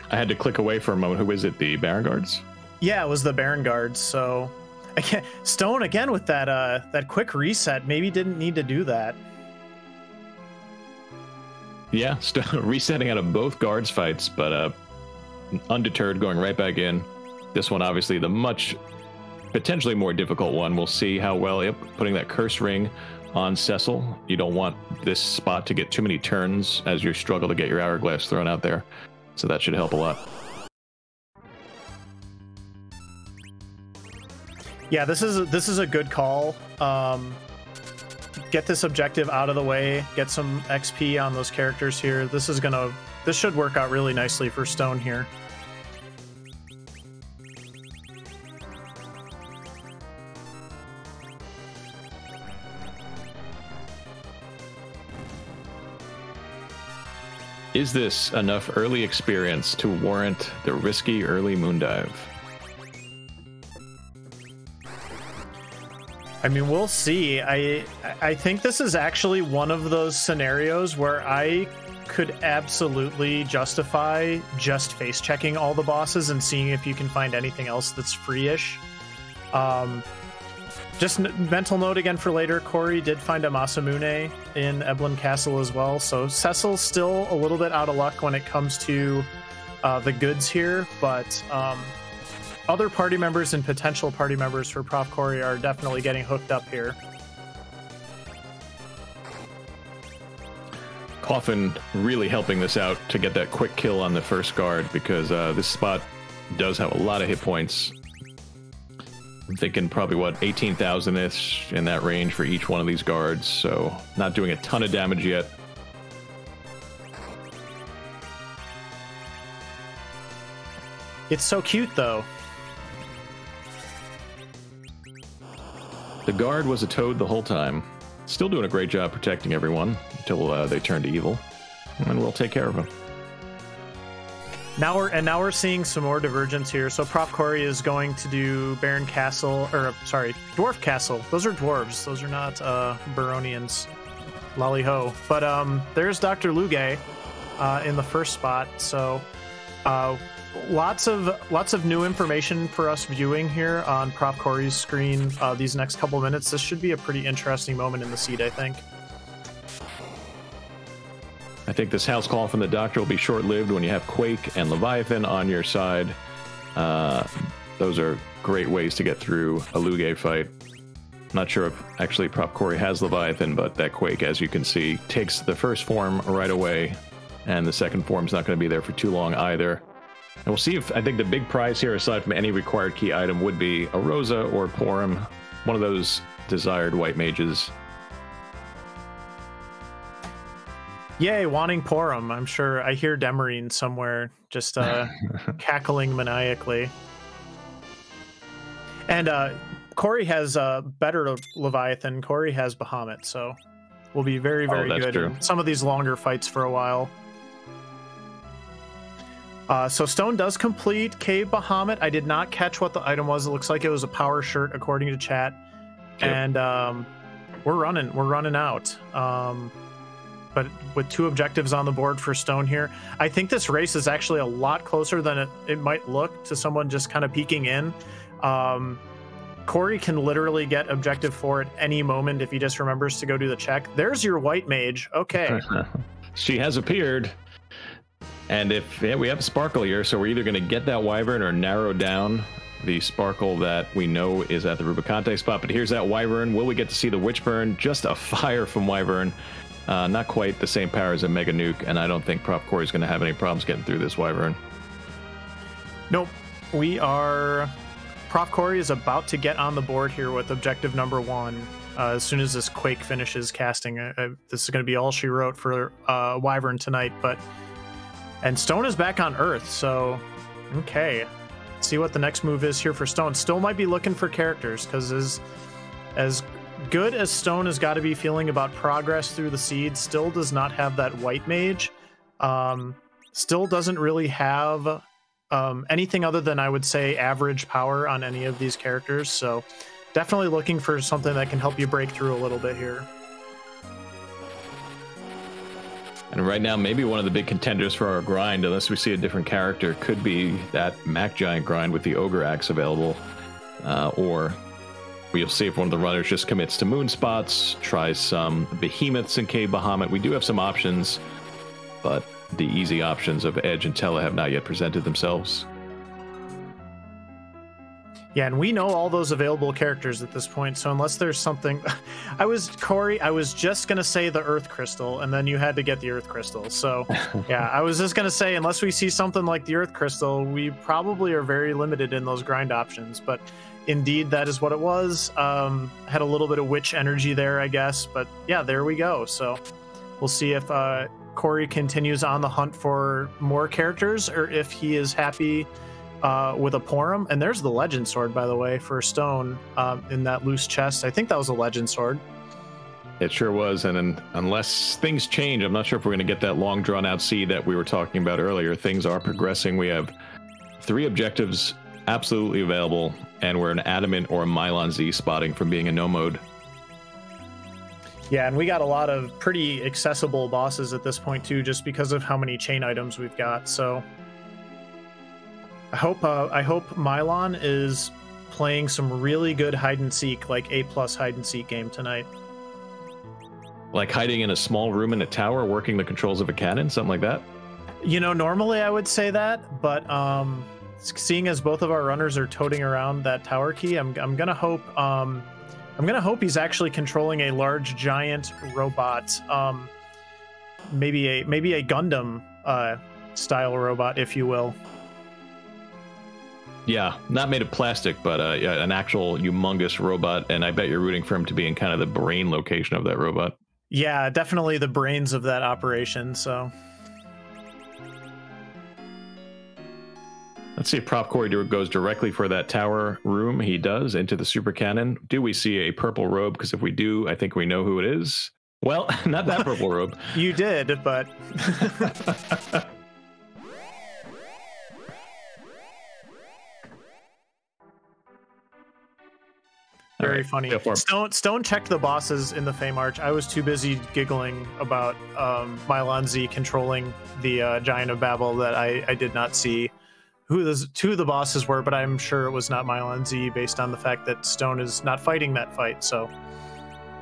I had to click away for a moment. Who is it? The Baron Guards? Yeah, it was the Baron Guards. So again, Stone again with that that quick reset. Maybe didn't need to do that. Yeah, resetting out of both guards fights, but undeterred, going right back in. This one, obviously, the much potentially more difficult one. We'll see how well. Yep, putting that curse ring on Cecil. You don't want this spot to get too many turns as you struggle to get your hourglass thrown out there. So that should help a lot. Yeah, this is a good call. Get this objective out of the way, get some XP on those characters here. This should work out really nicely for Stone here. Is this enough early experience to warrant the risky early moon dive? I mean, we'll see. I think this is actually one of those scenarios where I could absolutely justify just face checking all the bosses and seeing if you can find anything else that's free-ish. Just mental note again for later, Corey did find a Masamune in Eblan Castle as well, so Cecil's still a little bit out of luck when it comes to the goods here, but other party members and potential party members for profcory are definitely getting hooked up here. Coffin really helping this out to get that quick kill on the first guard, because this spot does have a lot of hit points. I'm thinking probably, what, 18,000-ish in that range for each one of these guards, so not doing a ton of damage yet. It's so cute, though. The guard was a toad the whole time. Still doing a great job protecting everyone until they turn to evil, and we'll take care of them. Now we're seeing some more divergence here. So profcory is going to do Baron Castle, or sorry, Dwarf Castle. Those are dwarves. Those are not Baronians. Lolly ho. But there's Dr. Luge in the first spot. So lots of new information for us viewing here on profcory's screen these next couple minutes. This should be a pretty interesting moment in the seed, I think. I think this house call from the doctor will be short-lived when you have Quake and Leviathan on your side. Those are great ways to get through a Luge fight. Not sure if actually profcory has Leviathan, but that Quake, as you can see, takes the first form right away, and the second form's not going to be there for too long either. And we'll see if, I think the big prize here, aside from any required key item, would be a Rosa or Porum, one of those desired white mages. Yay, wanting Porum. I'm sure I hear Demarine somewhere just cackling maniacally. And Corey has better Leviathan. Corey has Bahamut, so we'll be very, very good in some of these longer fights for a while. So Stone does complete Cave Bahamut. I did not catch what the item was. It looks like it was a power shirt, according to chat. Yep. And we're running out. But with 2 objectives on the board for Stone here, I think this race is actually a lot closer than it might look to someone just kind of peeking in. Corey can literally get objective 4 at any moment if he just remembers to go do the check. There's your white mage. Okay. She has appeared. And if we have a sparkle here, so we're either going to get that wyvern or narrow down the sparkle that we know is at the Rubicante spot. But here's that wyvern. Will we get to see the Witchburn? Just a fire from wyvern. Not quite the same power as a Mega Nuke, and I don't think profcory is going to have any problems getting through this Wyvern. Nope. profcory is about to get on the board here with objective number 1. As soon as this Quake finishes casting, this is going to be all she wrote for Wyvern tonight. And Stone is back on Earth, so okay. See what the next move is here for Stone. Still might be looking for characters, because as good as Stone has got to be feeling about progress through the seed, still does not have that White Mage. Still doesn't really have anything other than, I would say, average power on any of these characters. So definitely looking for something that can help you break through a little bit here. And right now, maybe one of the big contenders for our grind, unless we see a different character, could be that Mac Giant grind with the Ogre Axe available. Or we'll see if one of the runners just commits to Moon Spots, tries some Behemoths in Cave Bahamut. We do have some options, but the easy options of Edge and Tella have not yet presented themselves. Yeah, and we know all those available characters at this point, so unless there's something... Corey, I was just going to say the Earth Crystal, and then you had to get the Earth Crystal. So, yeah, I was just going to say, unless we see something like the Earth Crystal, we probably are very limited in those grind options. But indeed, that is what it was. Had a little bit of witch energy there, I guess. But yeah, there we go. So we'll see if Corey continues on the hunt for more characters, or if he is happy with a Porum. And there's the Legend Sword, by the way, for Stone in that loose chest. I think that was a Legend Sword. It sure was, and unless things change, I'm not sure if we're going to get that long drawn-out seed that we were talking about earlier. Things are progressing. We have 3 objectives absolutely available, and we're an Adamant or a Mylon Z spotting from being a no mode. Yeah, and we got a lot of pretty accessible bosses at this point, too, just because of how many chain items we've got, so... I hope Mylon is playing some really good hide-and-seek, like A+ hide-and-seek game tonight. Like hiding in a small room in a tower, working the controls of a cannon, something like that? You know, normally I would say that, but seeing as both of our runners are toting around that tower key, I'm gonna hope he's actually controlling a large giant robot, maybe a Gundam style robot, if you will. Yeah, not made of plastic, but yeah, an actual humongous robot, and I bet you're rooting for him to be in kind of the brain location of that robot. Yeah, definitely the brains of that operation, so... Let's see if profcory goes directly for that tower room. He does, into the super cannon. Do we see a purple robe? Because if we do, I think we know who it is. Well, not that purple robe. You did, but... Very funny. Stone checked the bosses in the Fey March. I was too busy giggling about Mylon Z controlling the Giant of Babel that I did not see who the 2 of the bosses were, but I'm sure it was not Mylon Z based on the fact that Stone is not fighting that fight, so...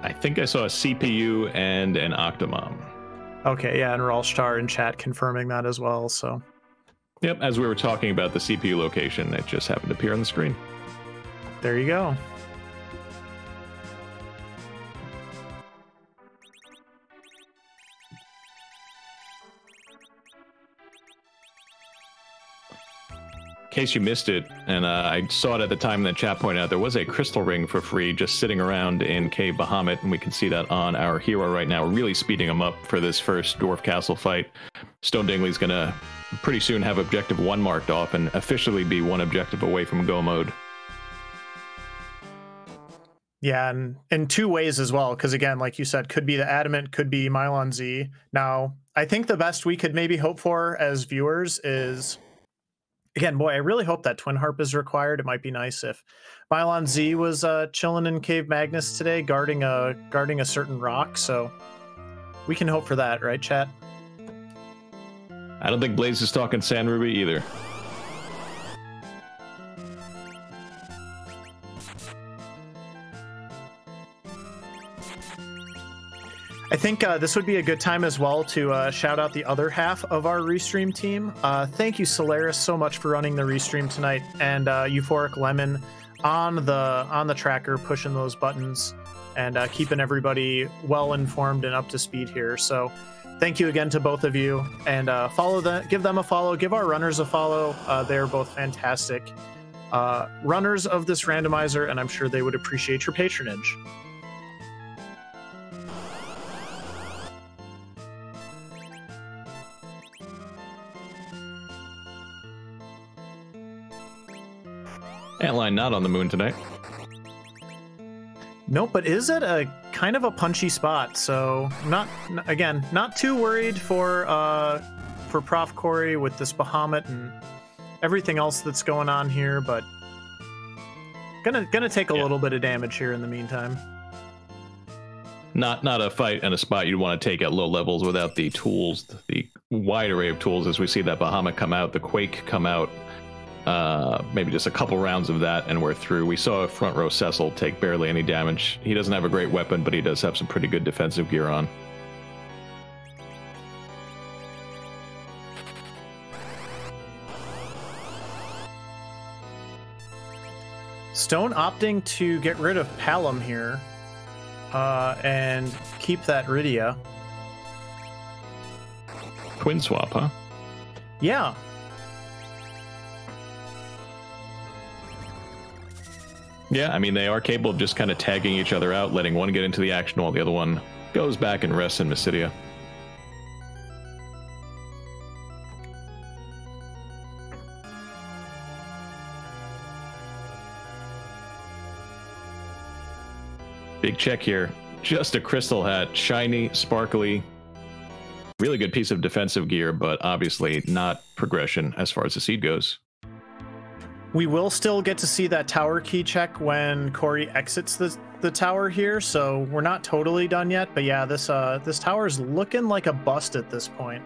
I think I saw a CPU and an Octomom. Okay, yeah, and Ralshtar in chat confirming that as well, so... Yep, as we were talking about the CPU location, it just happened to appear on the screen. There you go. In case you missed it, and I saw it at the time that chat pointed out, there was a crystal ring for free just sitting around in Cave Bahamut, and we can see that on our hero right now. We're really speeding him up for this first Dwarf Castle fight. Stone Dingley's going to pretty soon have objective 1 marked off and officially be 1 objective away from go mode. Yeah, and in 2 ways as well, because again, like you said, could be the Adamant, could be Mylon Z. Now, I think the best we could maybe hope for as viewers is... Again, boy, I really hope that Twin Harp is required. It might be nice if Mylon Z was chilling in Cave Magnus today, guarding a certain rock. So we can hope for that, right, chat? I don't think Blaze is talking San Ruby either. I think this would be a good time as well to shout out the other half of our Restream team. Thank you, Solaris, so much for running the Restream tonight, and Euphoric Lemon on the tracker, pushing those buttons and keeping everybody well informed and up to speed here. So thank you again to both of you, and give them a follow, give our runners a follow. They're both fantastic runners of this randomizer, and I'm sure they would appreciate your patronage. Antline not on the moon tonight. Nope, but is it a kind of a punchy spot? So not too worried for profcory with this Bahamut and everything else that's going on here, but gonna take a little bit of damage here in the meantime. Not a fight and a spot you'd want to take at low levels without the tools, the wide array of tools. As we see that Bahamut come out, the Quake come out. Maybe just a couple rounds of that and we're through. We saw front row Cecil take barely any damage. He doesn't have a great weapon, but he does have some pretty good defensive gear on. Stone opting to get rid of Palom here and keep that Rydia. Twin swap, huh? Yeah. Yeah, I mean, they are capable of just kind of tagging each other out, letting one get into the action while the other one goes back and rests in Mysidia. Big check here. Just a crystal hat. Shiny, sparkly. Really good piece of defensive gear, but obviously not progression as far as the seed goes. We will still get to see that tower key check when Corey exits the tower here, so we're not totally done yet. But yeah, this tower is looking like a bust at this point.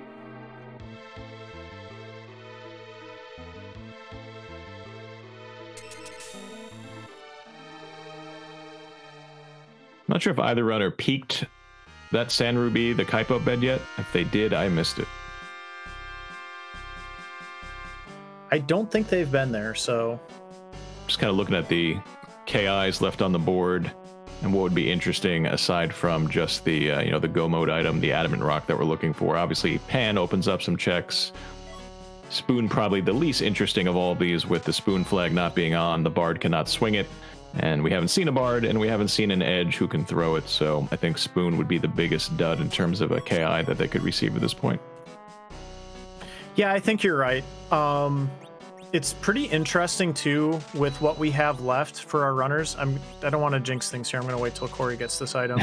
I'm not sure if either runner peaked that San Ruby, the Kaipo bed yet. If they did, I missed it. I don't think they've been there, so... Just kind of looking at the KIs left on the board and what would be interesting aside from just the, the go mode item, the adamant rock that we're looking for. Obviously, Pan opens up some checks. Spoon probably the least interesting of all of these with the Spoon flag not being on. The Bard cannot swing it, and we haven't seen a Bard, and we haven't seen an Edge who can throw it, so I think Spoon would be the biggest dud in terms of a KI that they could receive at this point. Yeah, I think you're right. It's pretty interesting too with what we have left for our runners. I don't want to jinx things here. I'm going to wait till Corey gets this item.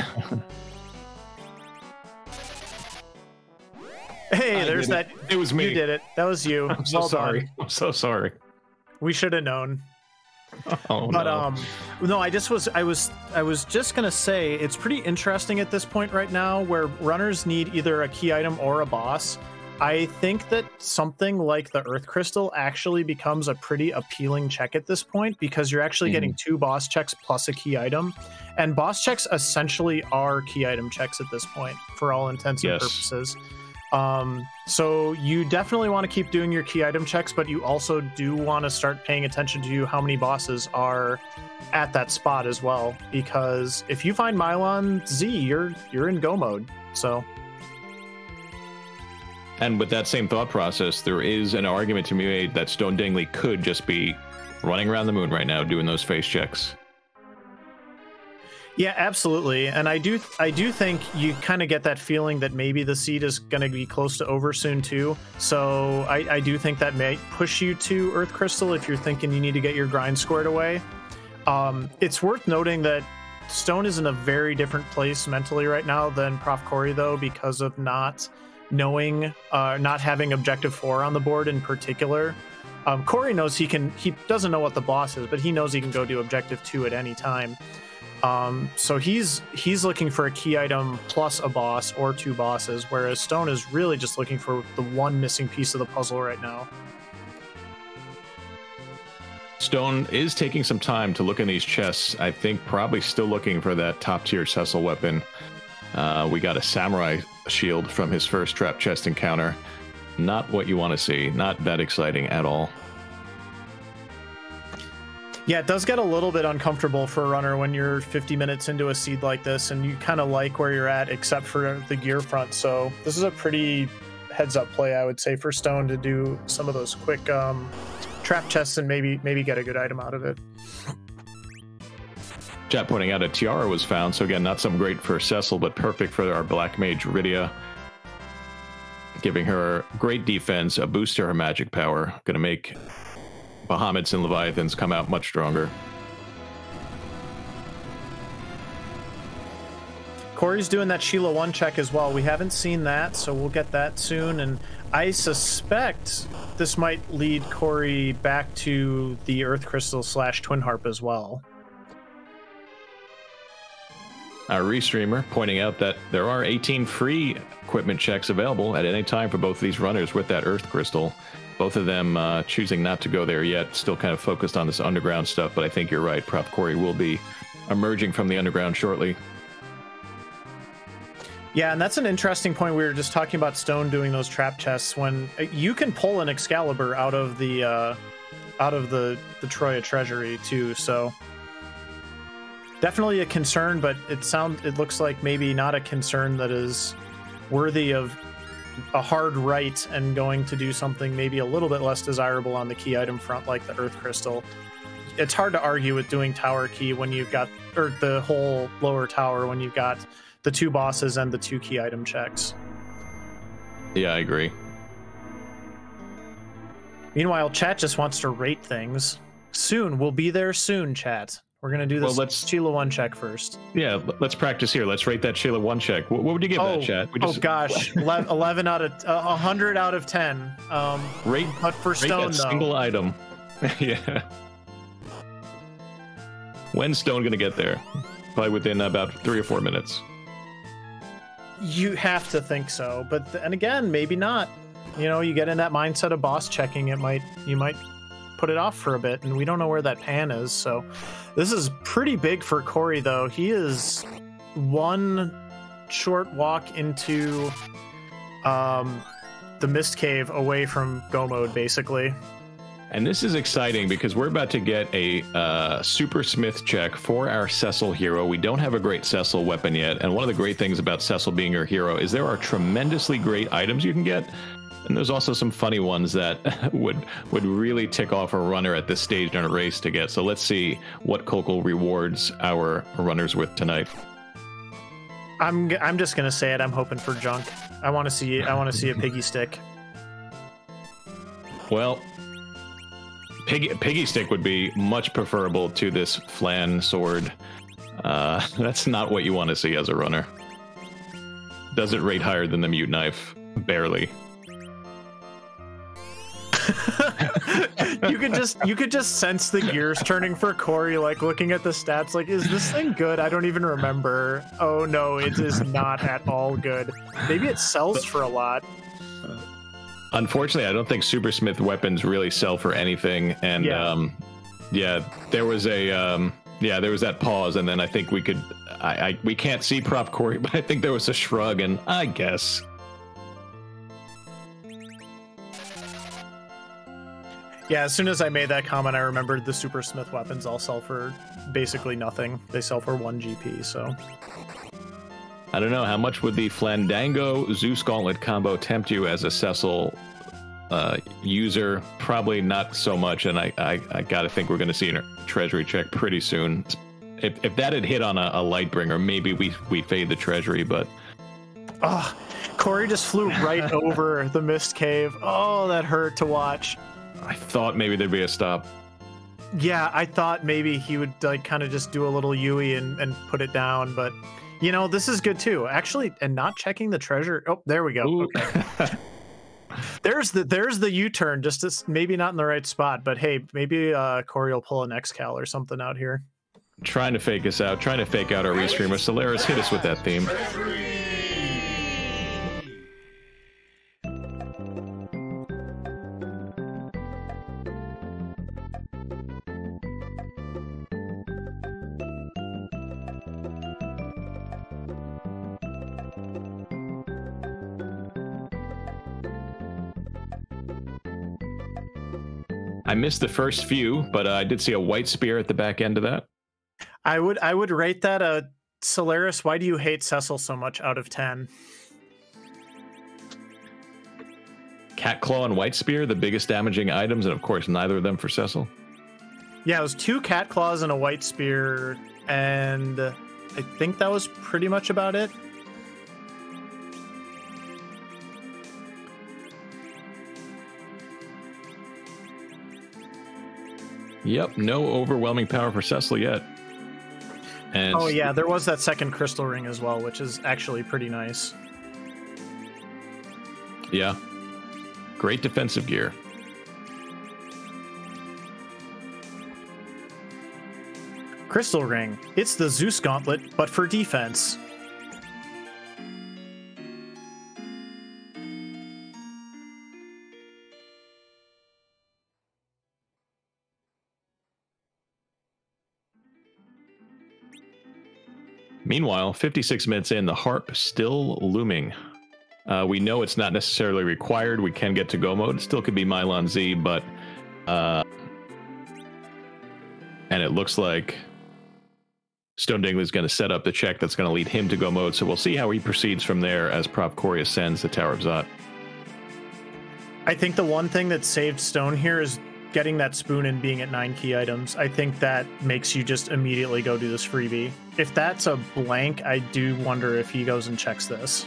Hey, there's that. It was me. You did it. That was you. I'm so sorry. I'm so sorry. We should have known. Oh, but no. No, I was just gonna say it's pretty interesting at this point right now where runners need either a key item or a boss. I think that something like the Earth Crystal actually becomes a pretty appealing check at this point because you're actually getting 2 boss checks plus a key item. And boss checks essentially are key item checks at this point for all intents and purposes. So you definitely want to keep doing your key item checks, but you also do want to start paying attention to how many bosses are at that spot as well. Because if you find Mylon Z, you're in go mode. So... And with that same thought process, there is an argument to be made that Stone Dingley could just be running around the moon right now doing those face checks. Yeah, absolutely. And I do think you kind of get that feeling that maybe the seed is going to be close to over soon too. So I do think that may push you to Earth Crystal if you're thinking you need to get your grind squared away. It's worth noting that Stone is in a very different place mentally right now than profcory though, because of not knowing, not having objective 4 on the board in particular. Corey knows he doesn't know what the boss is, but he knows he can go do objective 2 at any time. So he's looking for a key item plus a boss or 2 bosses, whereas Stone is really just looking for the one missing piece of the puzzle right now. Stone is taking some time to look in these chests. I think probably still looking for that top tier Cecil weapon. We got a samurai shield from his first trap chest encounter. Not what you want to see. Not that exciting at all. Yeah, it does get a little bit uncomfortable for a runner when you're 50 minutes into a seed like this and you kind of like where you're at except for the gear front. So this is a pretty heads up play, I would say, for Stone to do some of those quick trap chests and maybe get a good item out of it. Chat pointing out a tiara was found, so again, not something great for Cecil, but perfect for our Black Mage Rydia. Giving her great defense, a boost to her magic power. Going to make Bahamut's and Leviathans come out much stronger. Corey's doing that Sheila 1 check as well. We haven't seen that, so we'll get that soon. And I suspect this might lead Corey back to the Earth Crystal / Twin Harp as well. Our restreamer pointing out that there are 18 free equipment checks available at any time for both of these runners with that Earth Crystal. Both of them choosing not to go there yet, still kind of focused on this underground stuff, but I think you're right. profcory will be emerging from the underground shortly. Yeah, and that's an interesting point. We were just talking about Stone doing those trap chests when you can pull an Excalibur out of the Troya treasury too, so definitely a concern, but it looks like maybe not a concern that is worthy of a hard right and going to do something maybe a little bit less desirable on the key item front, like the Earth Crystal. It's hard to argue with doing Tower Key when you've got, or the whole lower tower when you've got the 2 bosses and the 2 key item checks. Yeah, I agree. Meanwhile, chat just wants to rate things. Soon, we'll be there soon, chat. We're going to do this Sheila 1 check first. Yeah, let's practice here. Let's rate that Sheila 1 check. What would you give that, chat? Gosh, 11 out of 100 out of 10. Rate, but for Stone, that single item. Yeah. When's Stone going to get there? Probably within about 3 or 4 minutes. You have to think so, but and again, maybe not. You know, you get in that mindset of boss checking, you might put it off for a bit, and we don't know where that pan is. So this is pretty big for Corey, though. He is 1 short walk into the Mist Cave away from go mode, basically. And this is exciting because we're about to get a Super Smith check for our Cecil hero. We don't have a great Cecil weapon yet, and one of the great things about Cecil being your hero is there are tremendously great items you can get. And there's also some funny ones that would really tick off a runner at this stage in a race to get. So let's see what Kokol rewards our runners with tonight. I'm just gonna say it. I'm hoping for junk. I want to see a piggy stick. Well, piggy stick would be much preferable to this flan sword. That's not what you want to see as a runner. Does it rate higher than the mute knife? Barely. you could just sense the gears turning for Corey, like looking at the stats, like, is this thing good? I don't even remember. Oh no, it is not at all good. Maybe it sells for a lot. Unfortunately, I don't think Super Smith weapons really sell for anything. And yeah, there was that pause, and then I think we could we can't see profcory, but I think there was a shrug, and I guess. Yeah, as soon as I made that comment, I remembered the Super Smith weapons all sell for basically nothing. They sell for 1 GP, so. I don't know, how much would the Flandango Zeus Gauntlet combo tempt you as a Cecil user? Probably not so much, and I gotta think we're gonna see a treasury check pretty soon. If that had hit on a Lightbringer, maybe we fade the treasury, but... Oh, Corey just flew right over the Mist Cave. Oh, that hurt to watch. I thought maybe there'd be a stop. Yeah, I thought maybe he would like kind of just do a little Yui and put it down, but you know, this is good too. Actually, and not checking the treasure. Oh, there we go. Okay. There's the U-turn, just maybe not in the right spot, but hey, maybe Corey will pull an Excal or something out here. Trying to fake us out, trying to fake out our restreamer. Solaris, hit us with that theme. I missed the first few, but I did see a white spear at the back end of that. I would rate that a Solaris. Why do you hate Cecil so much out of 10? Cat Claw and White Spear, the biggest damaging items, and of course neither of them for Cecil. Yeah, it was 2 Cat Claws and a White Spear, and I think that was pretty much about it. Yep, no overwhelming power for Cecil yet. And oh yeah, there was that second crystal ring as well, which is actually pretty nice. Yeah. Great defensive gear. Crystal ring. It's the Zeus gauntlet, but for defense. Meanwhile, 56 minutes in, the harp still looming. We know it's not necessarily required. We can get to go mode. It still could be Mylon Z, but and it looks like Stone Dingley is going to set up the check that's going to lead him to go mode. So we'll see how he proceeds from there as profcory ascends the Tower of Zot. I think the one thing that saved Stone here is getting that spoon and being at 9 key items. I think that makes you just immediately go do this freebie. If that's a blank, I do wonder if he goes and checks this.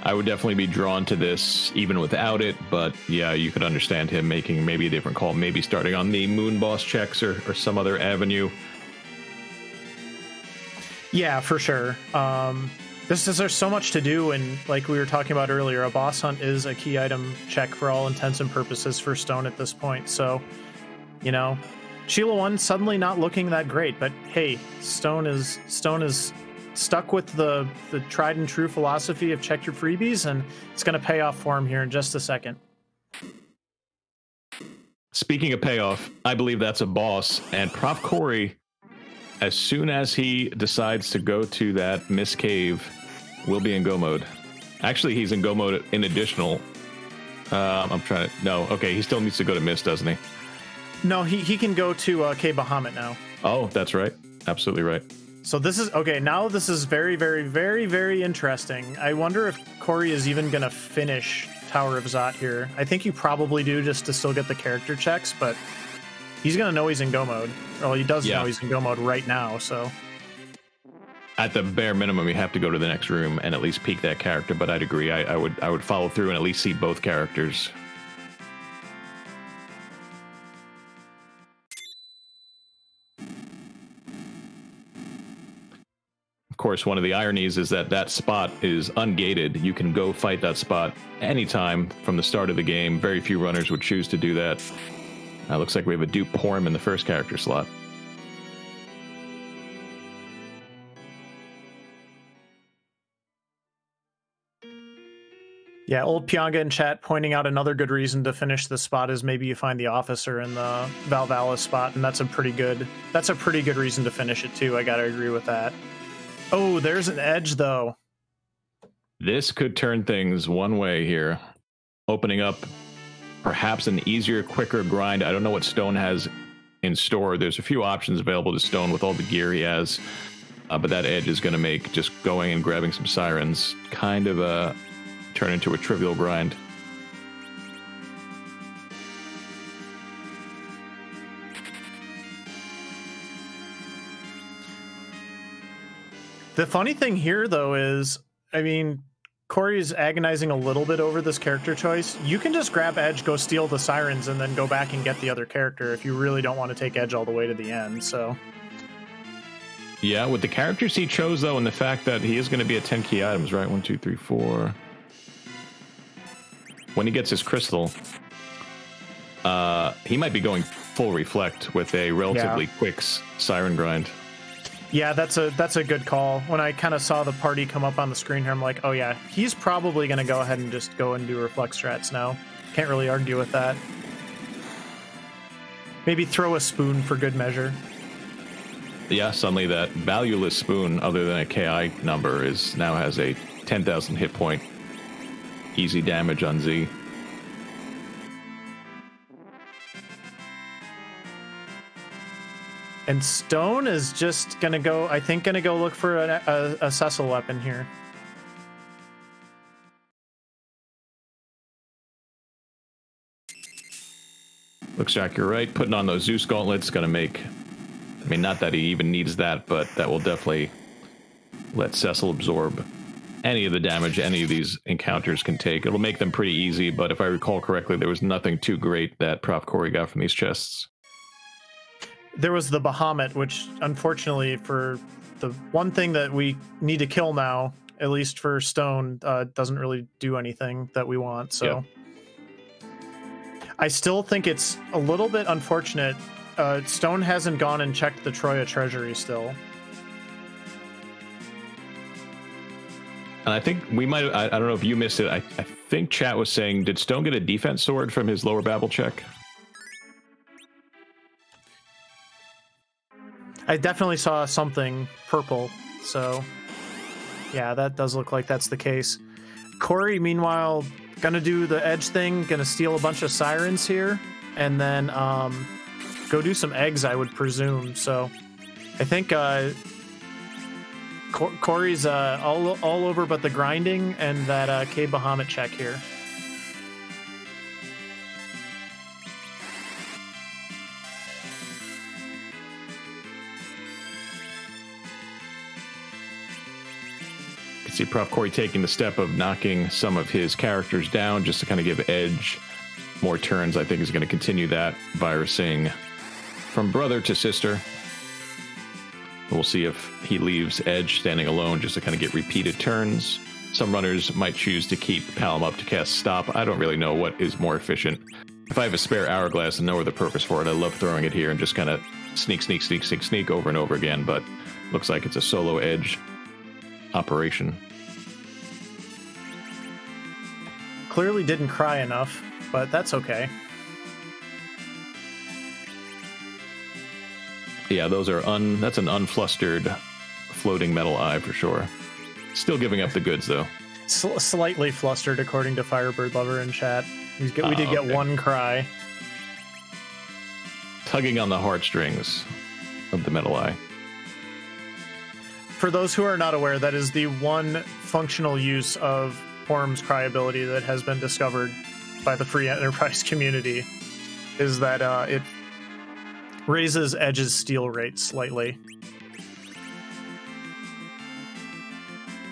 I would definitely be drawn to this even without it, but yeah, you could understand him making maybe a different call, maybe starting on the Moon Boss checks or some other avenue. Yeah, for sure. There's so much to do, and like we were talking about earlier, a boss hunt is a key item check for all intents and purposes for Stone at this point. So, you know, Sheila 1 suddenly not looking that great, but hey, Stone is stuck with the tried and true philosophy of check your freebies, and it's going to pay off for him here in just a second. Speaking of payoff, I believe that's a boss, and profcory, as soon as he decides to go to that Mist Cave, will be in go mode. Actually, he's in go mode in additional. I'm trying to... No, okay, he still needs to go to Mist, doesn't he? No, he can go to Cave Bahamut now. Oh, that's right. Absolutely right. So this is... Okay, now this is very, very, very, very interesting. I wonder if Corey is even going to finish Tower of Zot here. I think you probably do just to still get the character checks, but he's going to know he's in go mode. Well, he does know he's in go mode right now, so... At the bare minimum, you have to go to the next room and at least peek that character, but I'd agree. I would follow through and at least see both characters. Of course, one of the ironies is that that spot is ungated. You can go fight that spot anytime from the start of the game. Very few runners would choose to do that. Looks like we have a dupe Porm in the first character slot. Yeah, old Pyonga in chat pointing out another good reason to finish the spot is maybe you find the officer in the Valvalis spot, and that's a pretty good reason to finish it too. I gotta agree with that. Oh, there's an edge though. This could turn things one way here, opening up perhaps an easier, quicker grind. I don't know what Stone has in store. There's a few options available to Stone with all the gear he has, but that edge is going to make just going and grabbing some sirens kind of a turn into a trivial grind. The funny thing here, though, is, I mean, Corey is agonizing a little bit over this character choice. You can just grab Edge, go steal the sirens, and then go back and get the other character if you really don't want to take Edge all the way to the end, so... Yeah, with the characters he chose, though, and the fact that he is going to be at 10 key items, right? 1, 2, 3, 4... When he gets his crystal, he might be going full reflect with a relatively quick siren grind. Yeah, that's a good call. When I kind of saw the party come up on the screen here, I'm like, oh yeah, he's probably going to go ahead and just go and do reflect strats now. Can't really argue with that. Maybe throw a spoon for good measure. Yeah, suddenly that valueless spoon, other than a KI number, now has a 10,000 hit point. Easy damage on Z. And Stone is just gonna go, I think, gonna go look for a Cecil weapon here. Looks like you're right. Putting on those Zeus gauntlets gonna make, I mean, not that he even needs that, but that will definitely let Cecil absorb any of the damage any of these encounters can take. It'll make them pretty easy, but if I recall correctly, there was nothing too great that profcory got from these chests. There was the Bahamut, which unfortunately for the one thing that we need to kill now, at least for Stone, doesn't really do anything that we want, so... Yep. I still think it's a little bit unfortunate. Stone hasn't gone and checked the Troya treasury still. And I think we might, I don't know if you missed it, I think chat was saying, did Stone get a defense sword from his lower Babel check? I definitely saw something purple, so yeah, that does look like that's the case. Cory, meanwhile, gonna do the edge thing, gonna steal a bunch of sirens here, and then go do some eggs, I would presume. So I think Cory's all over but the grinding and that K Bahamut check here. See profcory taking the step of knocking some of his characters down just to kind of give Edge more turns. I think he's going to continue that, virusing from brother to sister. We'll see if he leaves Edge standing alone just to kind of get repeated turns. Some runners might choose to keep Palom up to cast Stop. I don't really know what is more efficient. If I have a spare hourglass and know the purpose for it, I love throwing it here and just kind of sneak over and over again, but looks like it's a solo Edge operation. Clearly didn't cry enough, but that's okay. Yeah, those are that's an unflustered floating metal eye for sure. Still giving up the goods though. Slightly flustered according to Firebird Lover in chat. We did get one cry. Tugging on the heartstrings of the metal eye. For those who are not aware, that is the one functional use of Porum's cry ability that has been discovered by the free enterprise community, is that it raises Edge's steal rate slightly.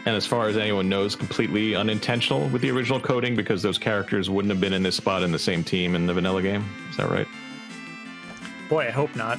And as far as anyone knows, completely unintentional with the original coding, because those characters wouldn't have been in this spot in the same team in the vanilla game. Is that right? Boy, I hope not.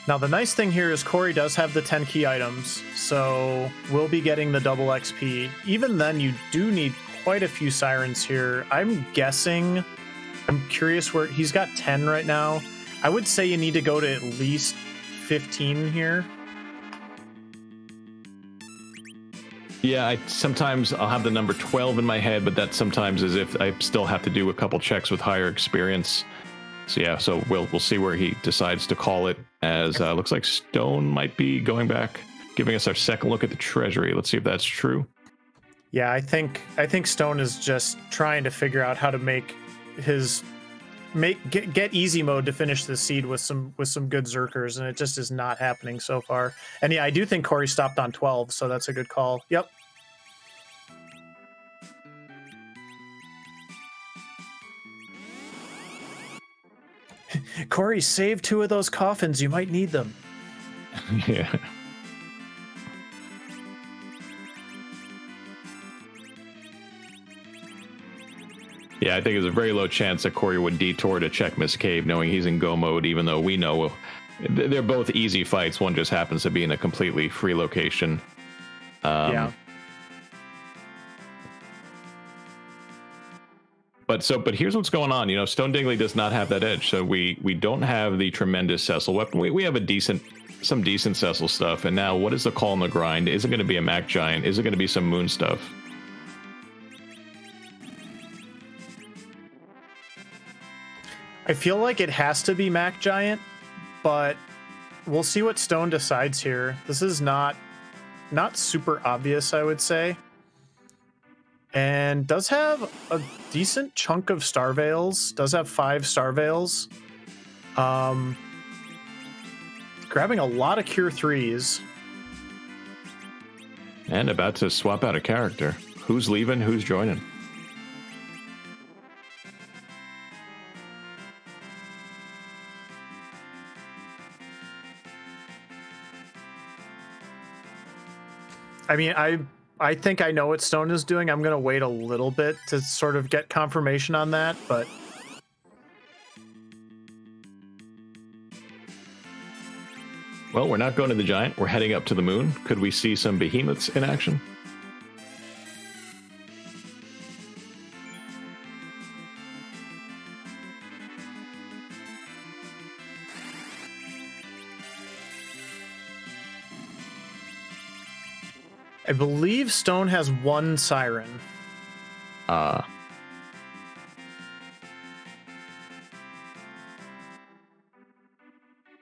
Now, the nice thing here is Cory does have the 10 key items, so we'll be getting the double XP. Even then, you do need quite a few sirens here. I'm guessing, I'm curious where he's got 10 right now. I would say you need to go to at least 15 here. Yeah, sometimes I'll have the number 12 in my head, but that sometimes is if I still have to do a couple checks with higher experience. So yeah, so we'll see where he decides to call it, as looks like Stone might be going back, giving us our second look at the treasury. Let's see if that's true. Yeah, I think Stone is just trying to figure out how to make his get easy mode to finish the seed with some good Zerkers, and it just is not happening so far. And yeah, I do think Cory stopped on 12, so that's a good call. Yep. Cory, save 2 of those coffins. You might need them. Yeah. Yeah, I think there's a very low chance that Cory would detour to check Miss Cave, knowing he's in go mode, even though we know they're both easy fights. One just happens to be in a completely free location. Yeah. But here's what's going on. You know, Stone Dingley does not have that edge, so we don't have the tremendous Cecil weapon. We have some decent Cecil stuff, and now what is the call on the grind? Is it going to be a Mac Giant? Is it going to be some Moon stuff? I feel like it has to be Mac Giant, but we'll see what Stone decides here. This is not super obvious, I would say. And does have a decent chunk of Star Veils. Does have 5 Star Veils. Grabbing a lot of Cure 3s. And about to swap out a character. Who's leaving? Who's joining? I mean, I think I know what Stone is doing. I'm going to wait a little bit to sort of get confirmation on that, but... Well, we're not going to the Giant. We're heading up to the Moon. Could we see some behemoths in action? I believe Stone has 1 Siren.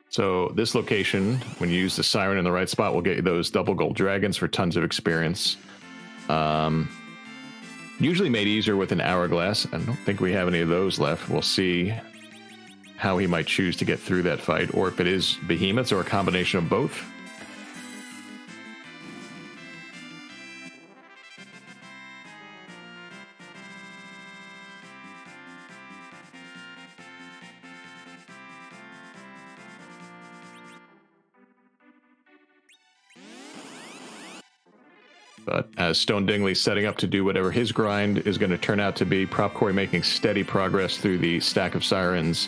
So this location, when you use the Siren in the right spot, will get you those double gold dragons for tons of experience. Usually made easier with an hourglass. I don't think we have any of those left. We'll see how he might choose to get through that fight, or if it is behemoths or a combination of both. But as Stone Dingley's setting up to do whatever his grind is going to turn out to be, profcory making steady progress through the stack of Sirens,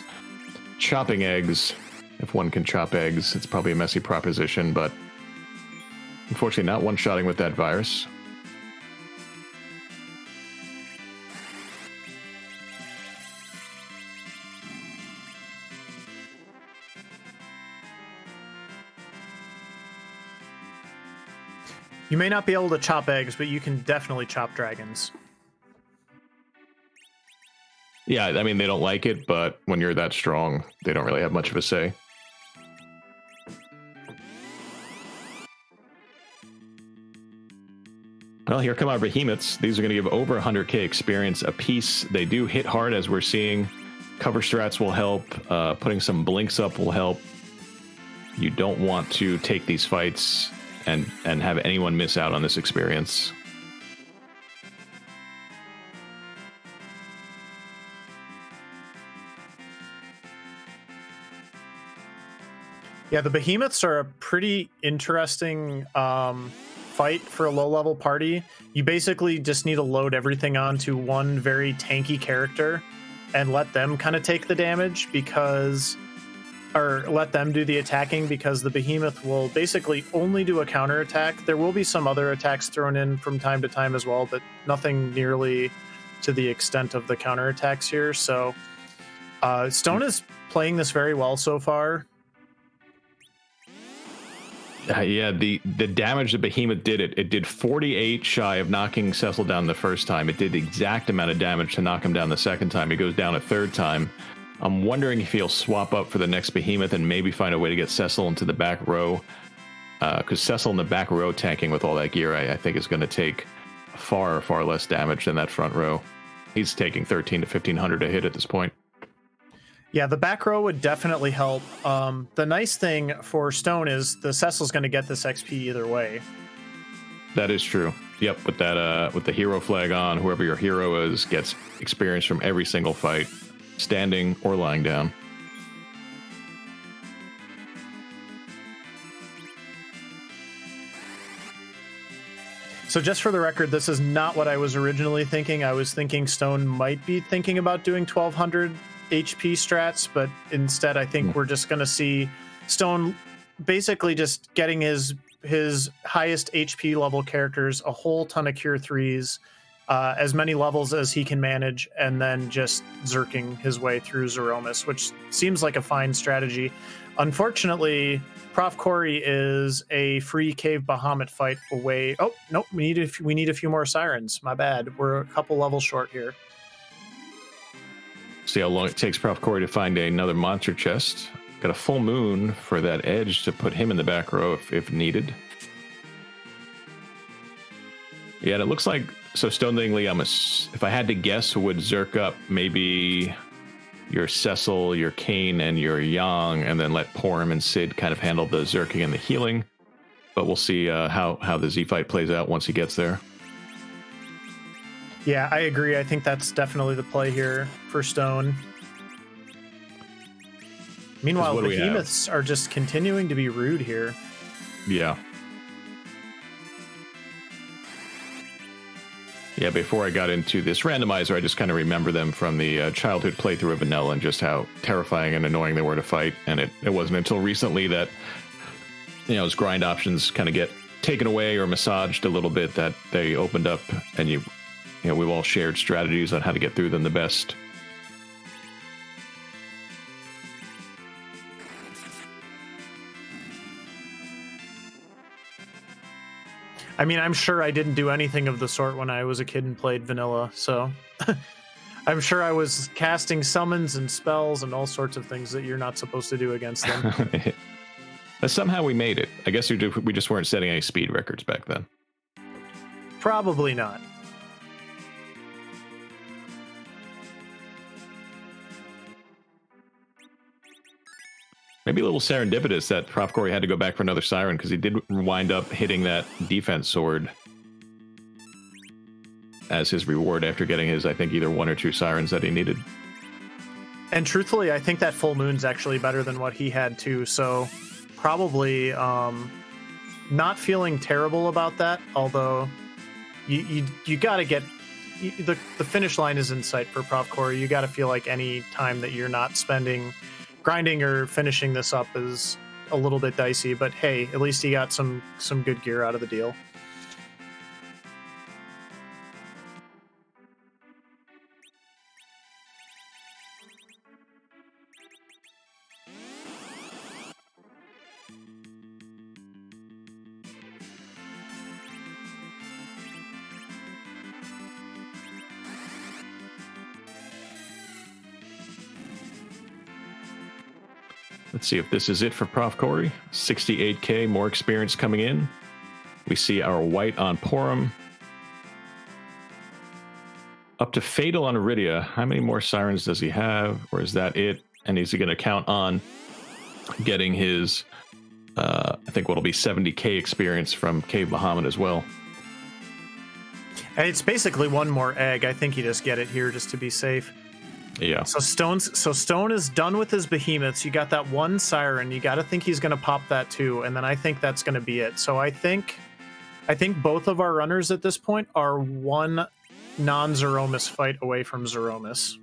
chopping eggs. If one can chop eggs, it's probably a messy proposition, but unfortunately not one-shotting with that virus. You may not be able to chop eggs, but you can definitely chop dragons. Yeah, I mean, they don't like it, but when you're that strong, they don't really have much of a say. Well, here come our behemoths. These are going to give over 100k experience apiece. They do hit hard, as we're seeing. Cover strats will help. Putting some blinks up will help. You don't want to take these fights and have anyone miss out on this experience. Yeah, the behemoths are a pretty interesting fight for a low-level party. You basically just need to load everything onto one very tanky character and let them kind of take the damage, because... or let them do the attacking, because the behemoth will basically only do a counterattack. There will be some other attacks thrown in from time to time as well, but nothing nearly to the extent of the counterattacks here. So Stone is playing this very well so far. Yeah, the damage the behemoth did, it did 48 shy of knocking Cecil down the first time. It did the exact amount of damage to knock him down the second time. He goes down a third time. I'm wondering if he'll swap up for the next behemoth and maybe find a way to get Cecil into the back row. Because Cecil in the back row tanking with all that gear, I think is going to take far, far less damage than that front row. He's taking 13 to 1500 a hit at this point. Yeah, the back row would definitely help. The nice thing for Stone is the Cecil's going to get this XP either way. That is true. Yep, with that, with the hero flag on, whoever your hero is gets experience from every single fight, standing or lying down. So just for the record, this is not what I was originally thinking. I was thinking Stone might be thinking about doing 1200 HP strats, but instead I think we're just going to see Stone basically just getting his highest HP level characters a whole ton of Cure 3s, as many levels as he can manage, and then just zerking his way through Zemus, which seems like a fine strategy. Unfortunately, profcory is a free Cave Bahamut fight away. Oh, nope, we need a few more Sirens. My bad. We're a couple levels short here. See how long it takes profcory to find another monster chest. Got a full moon for that edge to put him in the back row if needed. Yeah, and it looks like, so Stone Dingley, if I had to guess, would Zerk up maybe your Cecil, your Kane, and your Yang, and then let Porum and Sid kind of handle the Zerking and the healing. But we'll see how the Z fight plays out once he gets there. Yeah, I agree. I think that's definitely the play here for Stone. Meanwhile, the behemoths are just continuing to be rude here. Yeah. Yeah, before I got into this randomizer, I just kind of remember them from the childhood playthrough of Vanilla and just how terrifying and annoying they were to fight. And it wasn't until recently that, you know, as grind options kind of get taken away or massaged a little bit that they opened up, and you know, we've all shared strategies on how to get through them the best. I mean, I'm sure I didn't do anything of the sort when I was a kid and played Vanilla, so I'm sure I was casting summons and spells and all sorts of things that you're not supposed to do against them. But somehow we made it. I guess we just weren't setting any speed records back then. Probably not. Maybe a little serendipitous that profcory had to go back for another Siren, because he did wind up hitting that defense sword as his reward after getting his, I think, either 1 or 2 Sirens that he needed. And truthfully, I think that full moon's actually better than what he had too, so probably not feeling terrible about that, although you gotta get... The finish line is in sight for profcory. You gotta feel like any time that you're not spending... grinding or finishing this up is a little bit dicey, but hey, at least he got some good gear out of the deal. Let's see if this is it for profcory. 68k, more experience coming in. We see our white on Porum. Up to Fatal on Iridia. How many more Sirens does he have? Or is that it? And is he going to count on getting his, I think what'll be 70k experience from Cave Bahamut as well? And it's basically one more egg. I think you just get it here just to be safe. Yeah. So Stone is done with his behemoths. You got that 1 Siren. You got to think he's going to pop that too, and then I think that's going to be it. So I think both of our runners at this point are 1 non-Zeromus fight away from Zeromus.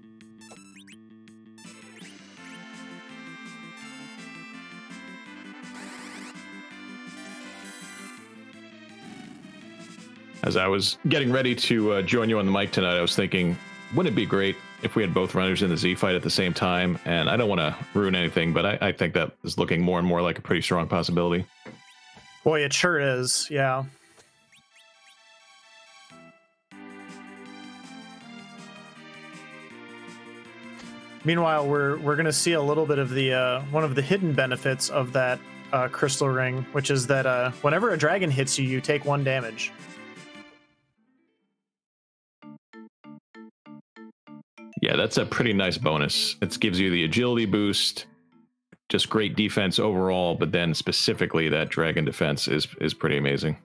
As I was getting ready to join you on the mic tonight, I was thinking, wouldn't it be great if we had both runners in the Z fight at the same time? And I don't want to ruin anything, but I think that is looking more and more like a pretty strong possibility. Boy, it sure is. Yeah. Meanwhile, we're going to see a little bit of the one of the hidden benefits of that crystal ring, which is that whenever a dragon hits you, you take 1 damage. Yeah, that's a pretty nice bonus. It gives you the agility boost, just great defense overall, but then specifically that dragon defense is pretty amazing.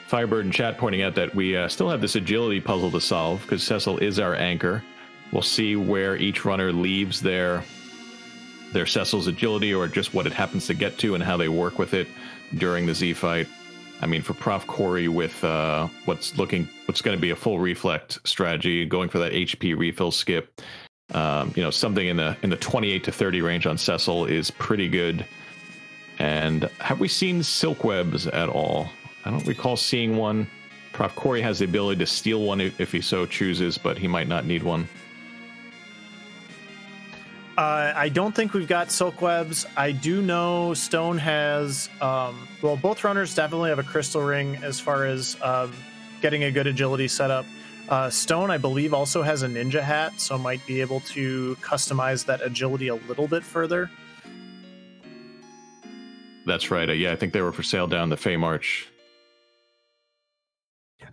Firebird in chat pointing out that we still have this agility puzzle to solve because Cecil is our anchor. We'll see where each runner leaves their Cecil's agility, or just what it happens to get to and how they work with it during the Z fight. I mean, for profcory with what's going to be a full reflect strategy, going for that HP refill skip, you know, something in the 28 to 30 range on Cecil is pretty good. And have we seen silk webs at all? I don't recall seeing one. Profcory has the ability to steal one if he so chooses, but he might not need one. I don't think we've got silk webs. I do know Stone has, well, both runners definitely have a crystal ring as far as getting a good agility setup. Stone, I believe, also has a ninja hat, so might be able to customize that agility a little bit further. That's right. Yeah, I think they were for sale down the Fey March.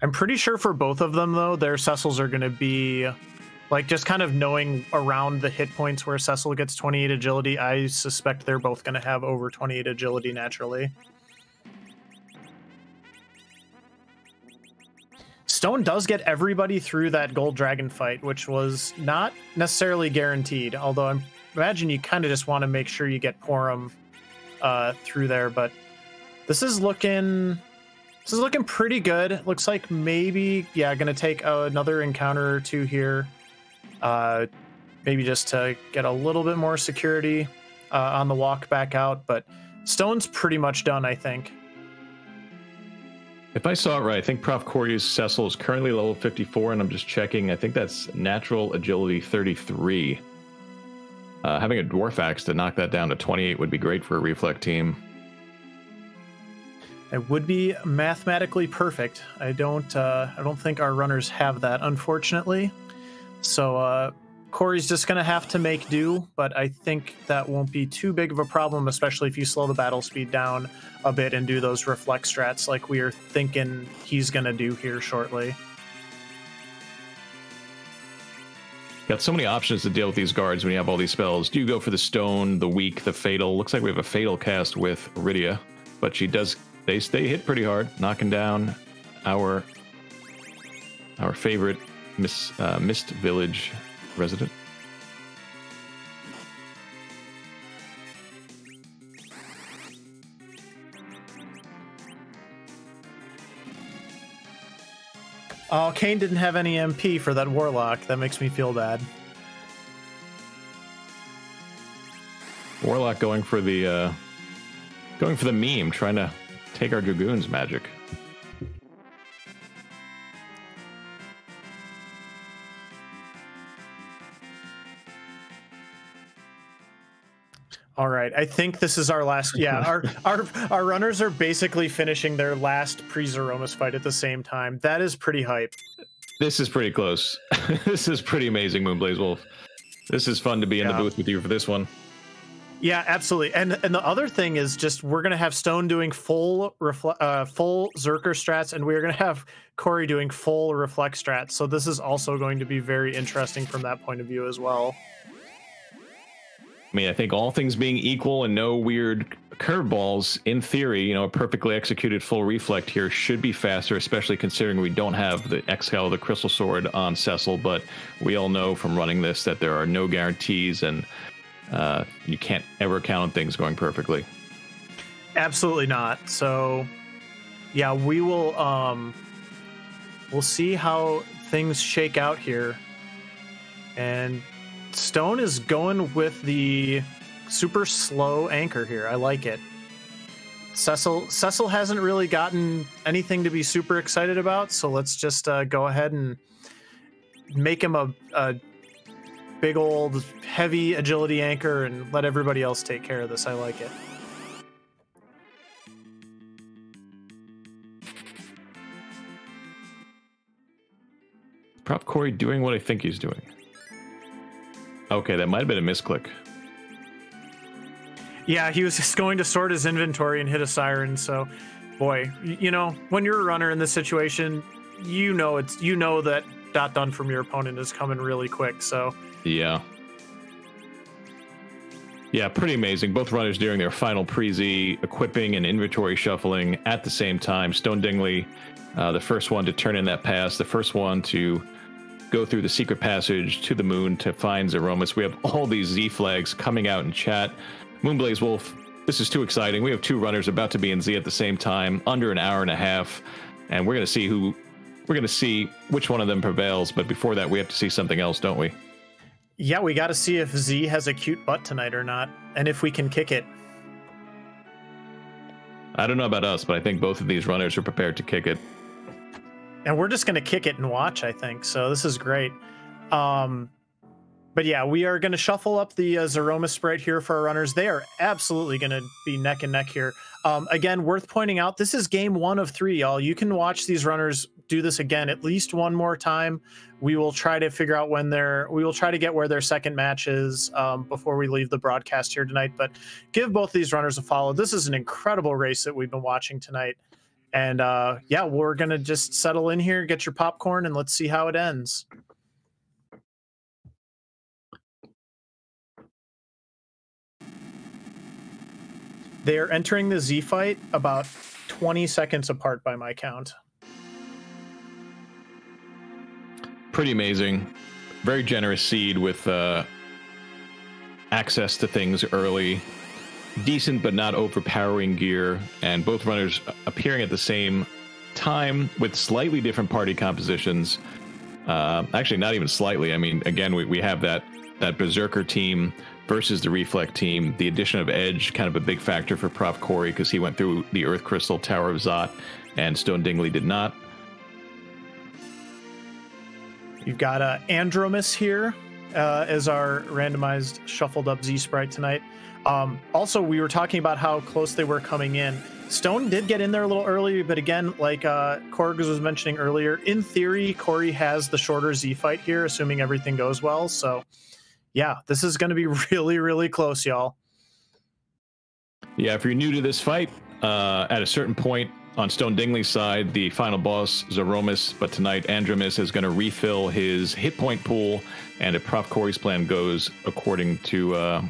I'm pretty sure for both of them, though, their Cecils are going to be, like, just kind of knowing around the hit points where Cecil gets 28 agility, I suspect they're both going to have over 28 agility naturally. Stone does get everybody through that gold dragon fight, which was not necessarily guaranteed, although I imagine you kind of just want to make sure you get Porum through there, but this is looking pretty good. Looks like maybe, yeah, gonna take another encounter or two here, maybe just to get a little bit more security on the walk back out, but Stone's pretty much done, I think. If I saw it right, I think profcory's Cecil is currently level 54, and I'm just checking. I think that's natural agility 33. Having a dwarf axe to knock that down to 28 would be great for a reflect team. It would be mathematically perfect. I don't think our runners have that, unfortunately. So Corey's just going to have to make do, but I think that won't be too big of a problem, especially if you slow the battle speed down a bit and do those reflect strats like we are thinking he's going to do here shortly. Got so many options to deal with these guards when you have all these spells. Do you go for the stone, the weak, the fatal? Looks like we have a fatal cast with Rydia, but she does, they hit pretty hard, knocking down our favorite Mist Village resident. Oh, Kane didn't have any MP for that Warlock. That makes me feel bad. Warlock going for the meme, trying to take our Dragoon's magic. All right, I think this is our last. Yeah, our runners are basically finishing their last pre-Zeromus fight at the same time. That is pretty hype. This is pretty close. This is pretty amazing, Moonblaze Wolf. This is fun to be in the booth with you for this one. Yeah, absolutely. And the other thing is just we're gonna have Stone doing full Zerker strats, and we're gonna have Corey doing full Reflect strats. So this is also going to be very interesting from that point of view as well. I mean, I think all things being equal and no weird curveballs, in theory, you know, a perfectly executed full reflect here should be faster, especially considering we don't have the Excal, the Crystal Sword on Cecil, but we all know from running this that there are no guarantees, and you can't ever count on things going perfectly. Absolutely not. So, yeah, we will, we'll see how things shake out here. And Stone is going with the super slow anchor here. I like it. Cecil hasn't really gotten anything to be super excited about, so let's just go ahead and make him a big old heavy agility anchor and let everybody else take care of this. I like it. profcory doing what I think he's doing. Okay, that might have been a misclick. Yeah, he was just going to sort his inventory and hit a siren. So, boy, you know, when you're a runner in this situation, you know that dot done from your opponent is coming really quick. So yeah, pretty amazing. Both runners doing their final pre-Z equipping and inventory shuffling at the same time. Stone Dingley, the first one to turn in that pass, the first one to go through the secret passage to the moon to find Zeromus. We have all these Z flags coming out in chat. Moonblaze Wolf, this is too exciting. We have two runners about to be in Z at the same time, under an hour and a half, and we're going to see which one of them prevails. But before that, we have to see something else, don't we? Yeah, we got to see if Z has a cute butt tonight or not, and if we can kick it. I don't know about us, but I think both of these runners are prepared to kick it. And we're just going to kick it and watch, I think. So this is great. But yeah, we are going to shuffle up the Zemus sprite here for our runners. They are absolutely going to be neck and neck here. Again, worth pointing out, this is game 1 of 3, y'all. You can watch these runners do this again at least one more time. We will try to figure out we will try to get where their second match is before we leave the broadcast here tonight. But give both these runners a follow. This is an incredible race that we've been watching tonight. And yeah, we're going to just settle in here, get your popcorn, and let's see how it ends. They are entering the Z fight about 20 seconds apart by my count. Pretty amazing. Very generous seed with access to things early. Decent but not overpowering gear. And both runners appearing at the same time with slightly different party compositions. Actually, not even slightly. I mean, again, we have that Berserker team versus the Reflect team. The addition of Edge, kind of a big factor for profcory because he went through the Earth Crystal Tower of Zot, and Stone Dingley did not. You've got Andromus here as our randomized shuffled up Z sprite tonight. Also, we were talking about how close they were coming in. Stone did get in there a little early, but again, like Korg was mentioning earlier, in theory, Corey has the shorter Z fight here, assuming everything goes well. So yeah, this is going to be really, really close, y'all. Yeah, if you're new to this fight, at a certain point on Stone Dingley's side, the final boss, Zemus, but tonight Andromus is going to refill his hit point pool, and if profcory's plan goes according to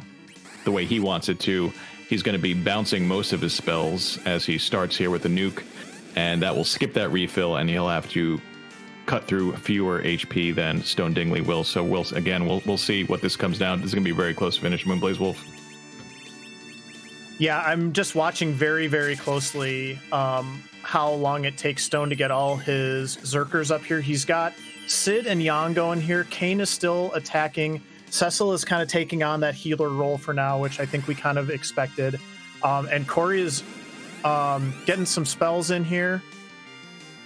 the way he wants it to, he's going to be bouncing most of his spells as he starts here with the nuke, and that will skip that refill, and he'll have to cut through fewer HP than Stone Dingley will. So we'll see what this comes down. This is going to be a very close finish, Moonblaze Wolf. Yeah, I'm just watching very, very closely how long it takes Stone to get all his Zerkers up here. He's got Sid and Yang going here. Kane is still attacking. Cecil is kind of taking on that healer role for now, which I think we kind of expected. And Corey is getting some spells in here.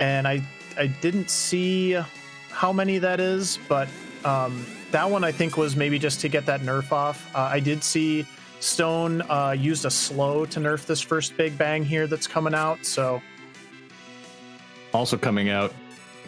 And I didn't see how many that is, but that one I think was maybe just to get that nerf off. I did see Stone used a slow to nerf this first big bang here that's coming out. So also coming out,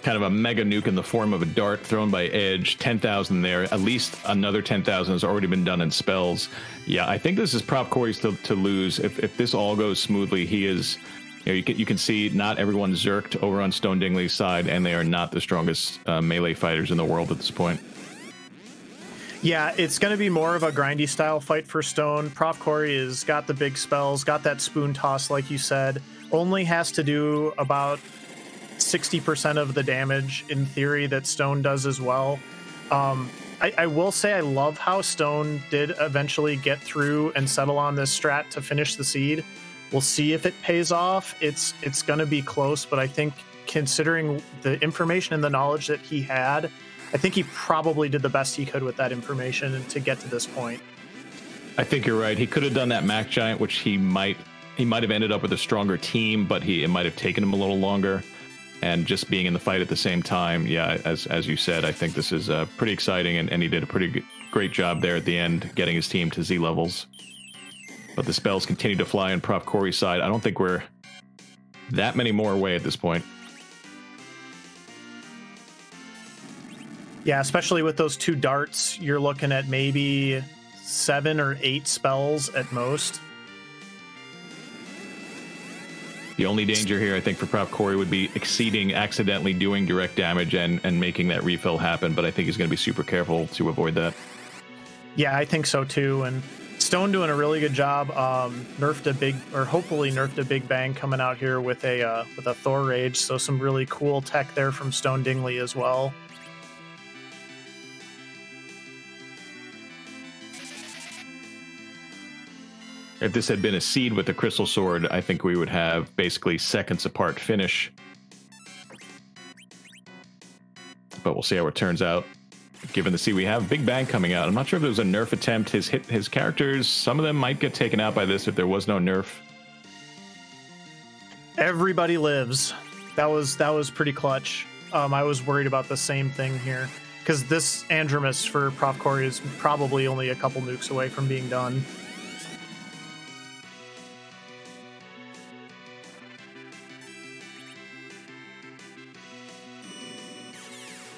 kind of a mega nuke in the form of a dart thrown by Edge. 10,000 there. At least another 10,000 has already been done in spells. Yeah, I think this is profcory's to lose. If this all goes smoothly, he is. You can see not everyone zerked over on Stone Dingley's side, and they are not the strongest melee fighters in the world at this point. Yeah, it's going to be more of a grindy style fight for Stone. profcory has got the big spells, got that spoon toss, like you said. Only has to do about 60% of the damage, in theory, that Stone does as well. I will say I love how Stone did eventually get through and settle on this strat to finish the seed. We'll see if it pays off. It's going to be close, but I think considering the information and the knowledge that he had, I think he probably did the best he could with that information to get to this point. I think you're right. He could have done that Mac Giant, which he might have ended up with a stronger team, but it might have taken him a little longer. And just being in the fight at the same time, yeah, as you said, I think this is pretty exciting, and he did a pretty great job there at the end, getting his team to Z levels. But the spells continue to fly on profcory's side. I don't think we're that many more away at this point. Yeah, especially with those 2 darts, you're looking at maybe 7 or 8 spells at most. The only danger here, I think, for profcory would be exceeding, accidentally doing direct damage and making that refill happen, but I think he's going to be super careful to avoid that. Yeah, I think so too, and Stone doing a really good job. Hopefully nerfed a big bang coming out here with a Thor Rage, so some really cool tech there from Stone Dingley as well. If this had been a seed with the Crystal Sword, I think we would have basically seconds apart finish. But we'll see how it turns out. Given the seed we have, Big Bang coming out. I'm not sure if there was a nerf attempt. His characters, some of them might get taken out by this if there was no nerf. Everybody lives. That was pretty clutch. I was worried about the same thing here. because this Andromus for profcory is probably only a couple nukes away from being done.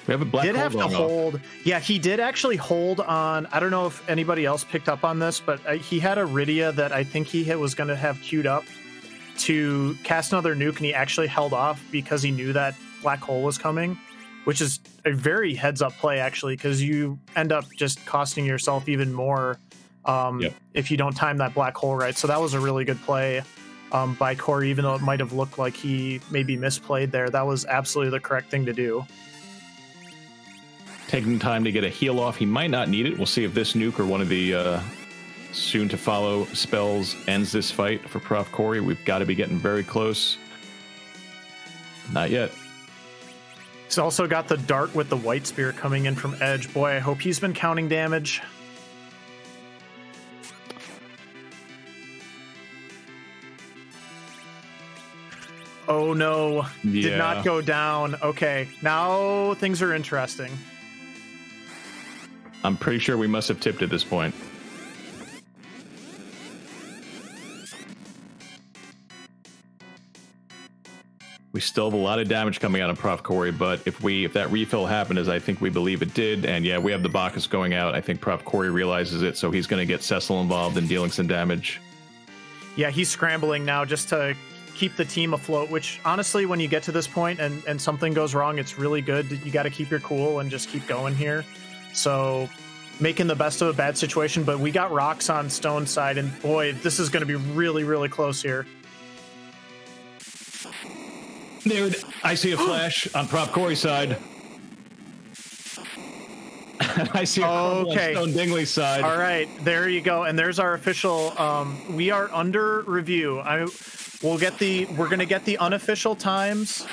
We have a black did hole have to going hold. off. Yeah, he did actually hold on. I don't know if anybody else picked up on this, but he had a Rydia that I think he was going to have queued up to cast another nuke, and he actually held off because he knew that black hole was coming, which is a very heads-up play, actually, because you end up just costing yourself even more if you don't time that black hole right. So that was a really good play by Corey, even though it might have looked like he maybe misplayed there. That was absolutely the correct thing to do. Taking time to get a heal off. He might not need it. We'll see if this nuke or one of the soon-to-follow spells ends this fight for profcory. We've got to be getting very close. Not yet. He's also got the dart with the white spear coming in from edge. Boy, I hope he's been counting damage. Oh no, did not go down. Okay, now things are interesting. I'm pretty sure we must have tipped at this point. We still have a lot of damage coming out of profcory, but if that refill happened, as I think we believe it did, and yeah, we have the Bacchus going out, I think profcory realizes it, so he's going to get Cecil involved in dealing some damage. Yeah, he's scrambling now just to keep the team afloat, which honestly, when you get to this point and something goes wrong, it's really good. You got to keep your cool and just keep going here. So making the best of a bad situation, but we got rocks on Stone's side, and boy, this is going to be really, really close here. Dude, I see a flash on profcory's side. I see a crumble on Stone Dingley's side. All right, there you go. And there's our official. We are under review. We're going to get the unofficial times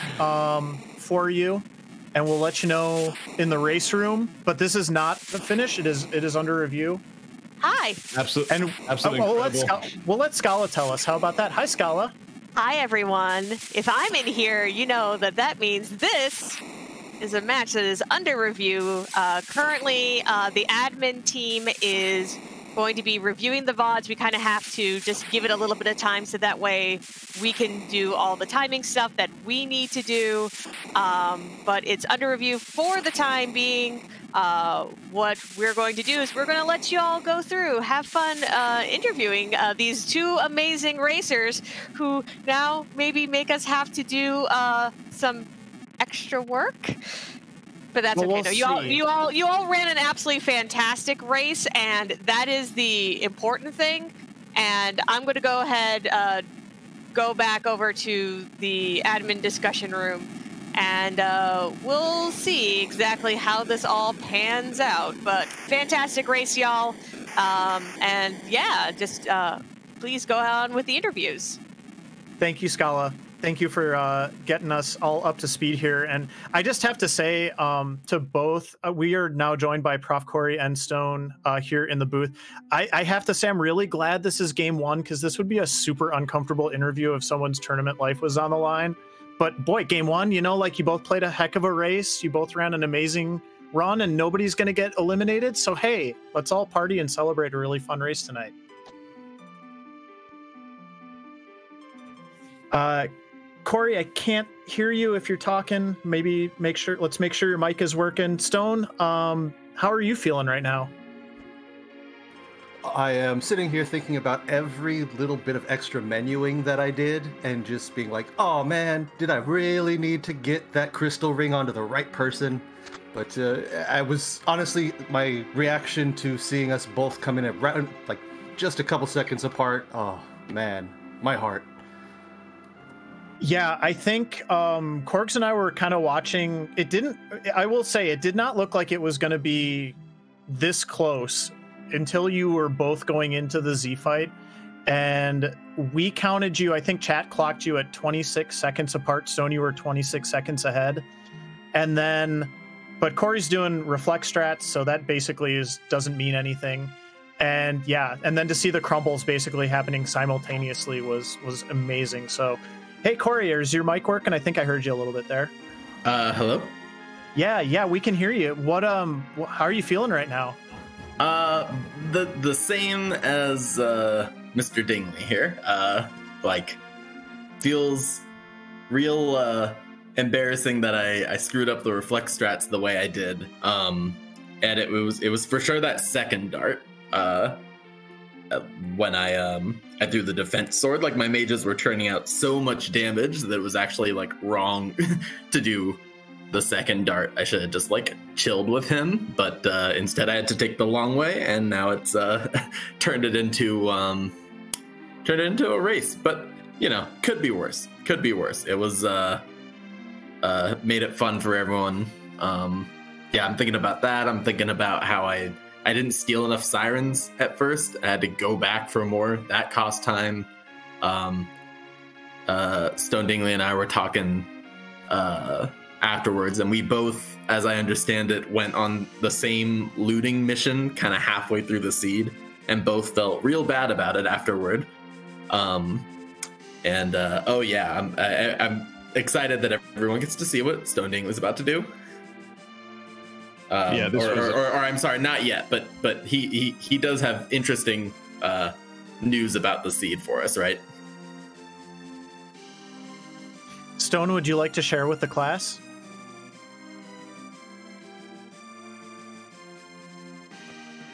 for you, and we'll let you know in the race room. But this is not the finish. It is under review. Hi. Absolutely. And absolutely. We'll let Scala tell us. How about that? Hi, Scala. Hi, everyone. If I'm in here, you know that means this is a match that is under review. Currently, the admin team is going to be reviewing the VODs. We kind of have to just give it a little bit of time so that way we can do all the timing stuff that we need to do. But it's under review for the time being. What we're going to do is we're going to let you all go through, have fun interviewing these two amazing racers who now maybe make us have to do some extra work. But that's okay. No, you all ran an absolutely fantastic race, and that is the important thing. And I'm going to go ahead, go back over to the admin discussion room, and we'll see exactly how this all pans out. But fantastic race, y'all. And yeah, just please go on with the interviews. Thank you, Scala. Thank you for getting us all up to speed here. And I just have to say to both, we are now joined by profcory and Stone here in the booth. I have to say I'm really glad this is game one, because this would be a super uncomfortable interview if someone's tournament life was on the line. But boy, game one, you know, like you both played a heck of a race. You both ran an amazing run, and nobody's going to get eliminated. So, hey, let's all party and celebrate a really fun race tonight. Corey, I can't hear you if you're talking. Maybe let's make sure your mic is working. Stone, how are you feeling right now? I am sitting here thinking about every little bit of extra menuing that I did and just being like, oh man, did I really need to get that crystal ring onto the right person? But I was honestly, my reaction to seeing us both come in at like just a couple seconds apart, oh man, my heart. Yeah, I think Corks and I were kind of watching. I will say, it did not look like it was going to be this close until you were both going into the Z fight. And we counted you, I think chat clocked you at 26 seconds apart. Stone, you were 26 seconds ahead. And then, but Corey's doing reflex strats, so that basically doesn't mean anything. And yeah, and then to see the crumbles basically happening simultaneously was amazing. So, hey, Corey, is your mic working? I think I heard you a little bit there. Hello? Yeah, we can hear you. How are you feeling right now? The same as Mr. Dingley here. Like, feels real embarrassing that I screwed up the reflect strats the way I did. And it was for sure that second dart. When I threw the defense sword, like my mages were turning out so much damage that it was actually like wrong to do the second dart. I should have just like chilled with him, but instead I had to take the long way, and now it's turned it into a race. But you know, could be worse. Could be worse. It was made it fun for everyone. Yeah, I'm thinking about that. I'm thinking about how I didn't steal enough sirens at first. I had to go back for more. That cost time. Stone Dingley and I were talking afterwards, and we both, as I understand it, went on the same looting mission kind of halfway through the seed, and both felt real bad about it afterward. Oh yeah, I'm excited that everyone gets to see what Stone Dingley's about to do. Yeah, or I'm sorry, not yet, but he does have interesting news about the seed for us, right? Stone, would you like to share with the class?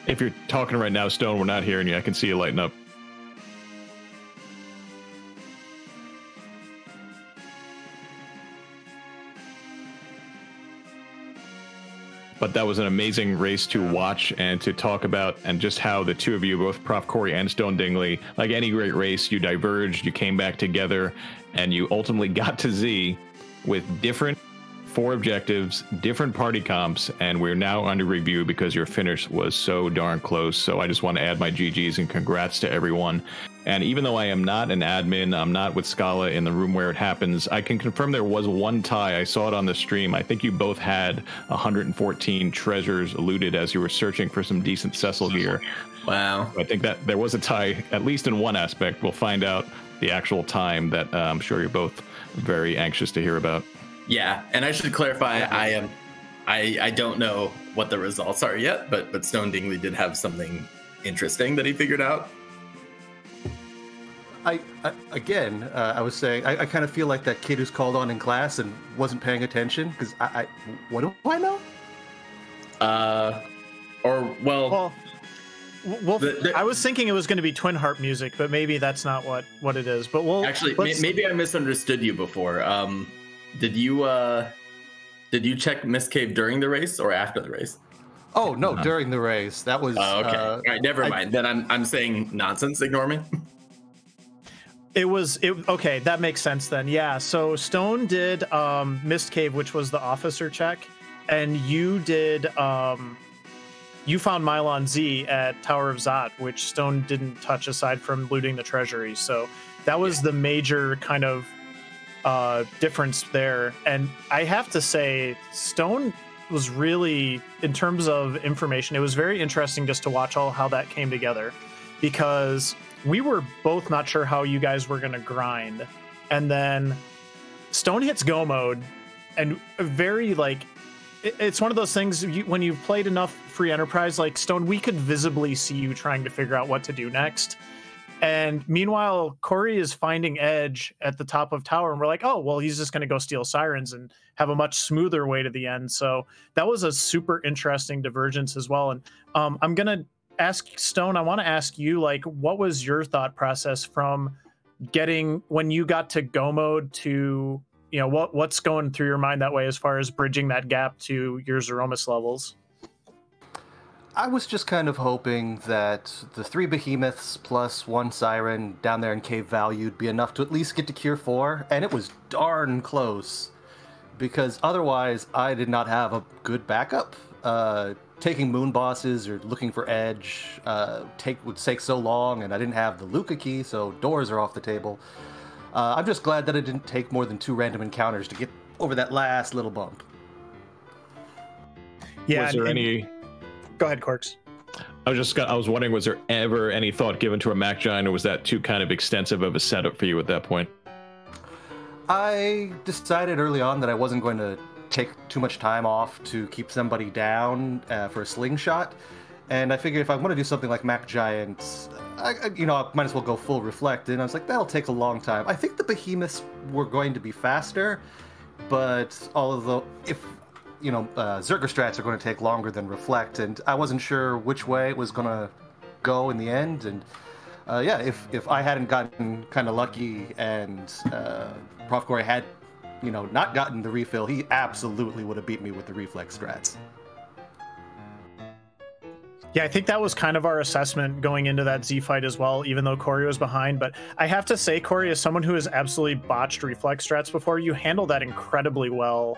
If you're talking right now, Stone, we're not hearing you. I can see you lighting up. But that was an amazing race to watch and to talk about, and just how the two of you, both profcory and Stone Dingley, like any great race, you diverged, you came back together, and you ultimately got to Z with different 4 objectives, different party comps, and we're now under review because your finish was so darn close. So I just want to add my GGs and congrats to everyone. And even though I am not an admin, I'm not with Scala in the room where it happens, I can confirm there was one tie. I saw it on the stream. I think you both had 114 treasures looted as you were searching for some decent Cecil gear. Wow. I think that there was a tie, at least in one aspect. We'll find out the actual time that I'm sure you're both very anxious to hear about. Yeah, and I should clarify, I don't know what the results are yet, but Stone Dingley did have something interesting that he figured out. I was saying, I kind of feel like that kid who's called on in class and wasn't paying attention, because what do I know? I was thinking it was going to be Twin Harp music, but maybe that's not what it is. But maybe I misunderstood you before. Did you check Miss Cave during the race or after the race? Oh no, during the race. That was okay. All right, never mind. Then I'm saying nonsense. Ignore me. Okay, that makes sense then. Yeah, so Stone did Mist Cave, which was the officer check, and you did you found Mylon Z at Tower of Zot, which Stone didn't touch aside from looting the treasury. So that was the major kind of difference there. And I have to say, Stone was really, in terms of information, it was very interesting just to watch how that came together, because we were both not sure how you guys were going to grind. And then Stone hits go mode, and very it's one of those things, when you've played enough free enterprise like Stone, we could visibly see you trying to figure out what to do next. And meanwhile, Corey is finding Edge at the top of tower, and we're like, oh, well, he's just going to go steal sirens and have a much smoother way to the end. So that was a super interesting divergence as well. And I'm going to ask Stone, I want to ask you, what was your thought process from when you got to go mode to, what's going through your mind that way as far as bridging that gap to your Zeromus levels? I was just kind of hoping that the 3 behemoths plus 1 siren down there in Cave Value would be enough to at least get to Cure 4, and it was darn close, because otherwise I did not have a good backup. Taking moon bosses or looking for Edge would take so long, and I didn't have the Luca key, so doors are off the table. I'm just glad that it didn't take more than 2 random encounters to get over that last little bump. Yeah. Was there any... Go ahead, Corks. I was wondering, was there ever any thought given to a Mac Giant, or was that too kind of extensive of a setup for you at that point? I decided early on that I wasn't going to take too much time off to keep somebody down for a slingshot. And I figured if I want to do something like Map Giant, I might as well go full Reflect. And I was like, that'll take a long time. I think the Behemoths were going to be faster, but Zerker strats are going to take longer than Reflect, and I wasn't sure which way it was going to go in the end. And if I hadn't gotten kind of lucky and profcory had, not gotten the refill, he absolutely would have beat me with the Reflex strats. Yeah, I think that was kind of our assessment going into that Z fight as well, even though Corey was behind. But I have to say, Corey, as someone who has absolutely botched reflex strats before, you handled that incredibly well.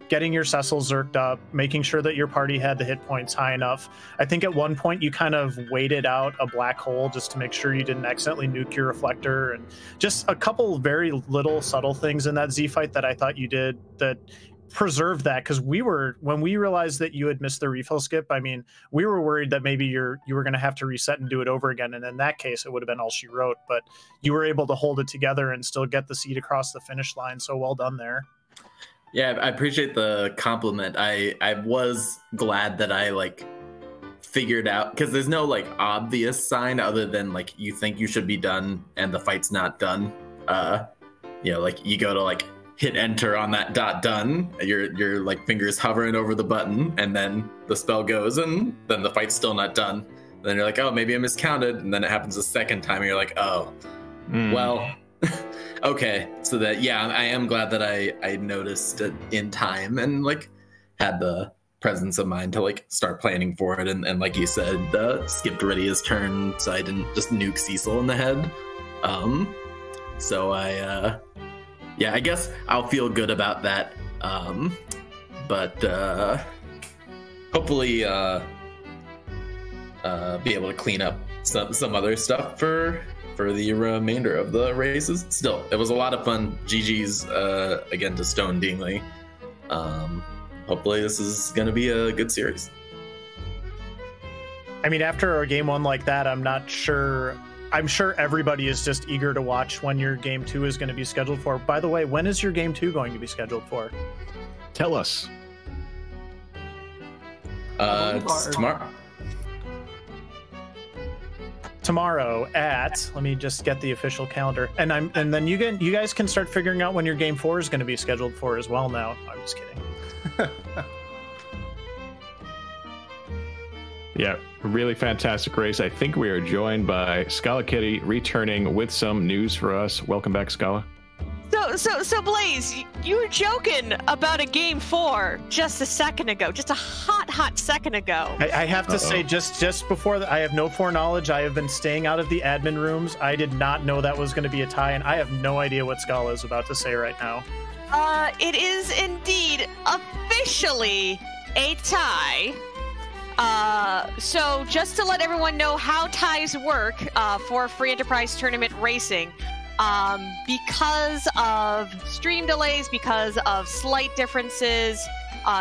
Getting your Cecil zerked up, making sure that your party had the hit points high enough. I think at one point you kind of waited out a black hole just to make sure you didn't accidentally nuke your reflector, and just a couple very little subtle things in that Z fight that I thought you did that preserved that, because when we realized that you had missed the refill skip, I mean, we were worried that maybe you were going to have to reset and do it over again, and in that case it would have been all she wrote. But you were able to hold it together and still get the seed across the finish line, so well done there. Yeah, I appreciate the compliment. I was glad that I figured out, because there's no obvious sign other than you think you should be done and the fight's not done. You go to hit enter on that done, your fingers hovering over the button, and then the spell goes, and then the fight's still not done. And then you're like, oh, maybe I miscounted, and then it happens a second time, and you're like, oh, well, okay. So that, I am glad that I noticed it in time and had the presence of mind to start planning for it, and like you said, skipped Rydia's turn so I didn't just nuke Cecil in the head. So I guess I'll feel good about that. But hopefully be able to clean up some other stuff for the remainder of the races. Still, it was a lot of fun. GG's again to Stone Dingley. Hopefully this is going to be a good series. I mean, after a game one like that, I'm sure everybody is just eager to watch when your game 2 is going to be scheduled for. By the way, when is your game 2 going to be scheduled for? Tell us. Tomorrow. Tomorrow at, let me just get the official calendar, and then you guys can start figuring out when your game 4 is going to be scheduled for as well. Now, I'm just kidding. Yeah, really fantastic race. I think we are joined by Scala Kitty returning with some news for us. Welcome back, Scala. So Blaze, you were joking about a game 4 just a second ago, just a hot second ago. I have to say, just before that, I have no foreknowledge. I have been staying out of the admin rooms. I did not know that was going to be a tie, and I have no idea what Scala is about to say right now. It is indeed officially a tie. So just to let everyone know how ties work for free enterprise tournament racing, because of stream delays, because of slight differences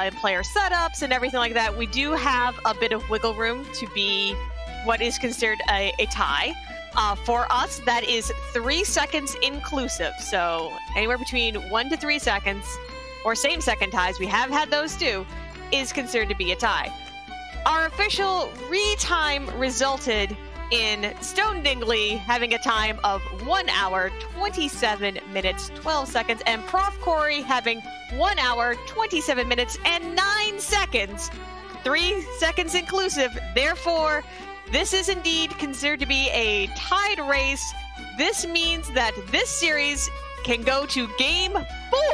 in player setups and everything like that, we do have a bit of wiggle room to be what is considered a tie. For us, that is 3 seconds inclusive. So anywhere between 1 to 3 seconds, or same second ties, we have had those too, is considered to be a tie. Our official retime resulted in Stone Dingley having a time of 1 hour, 27 minutes, 12 seconds, and profcory having 1 hour, 27 minutes, and 9 seconds, 3 seconds inclusive. Therefore, this is indeed considered to be a tied race. This means that this series can go to game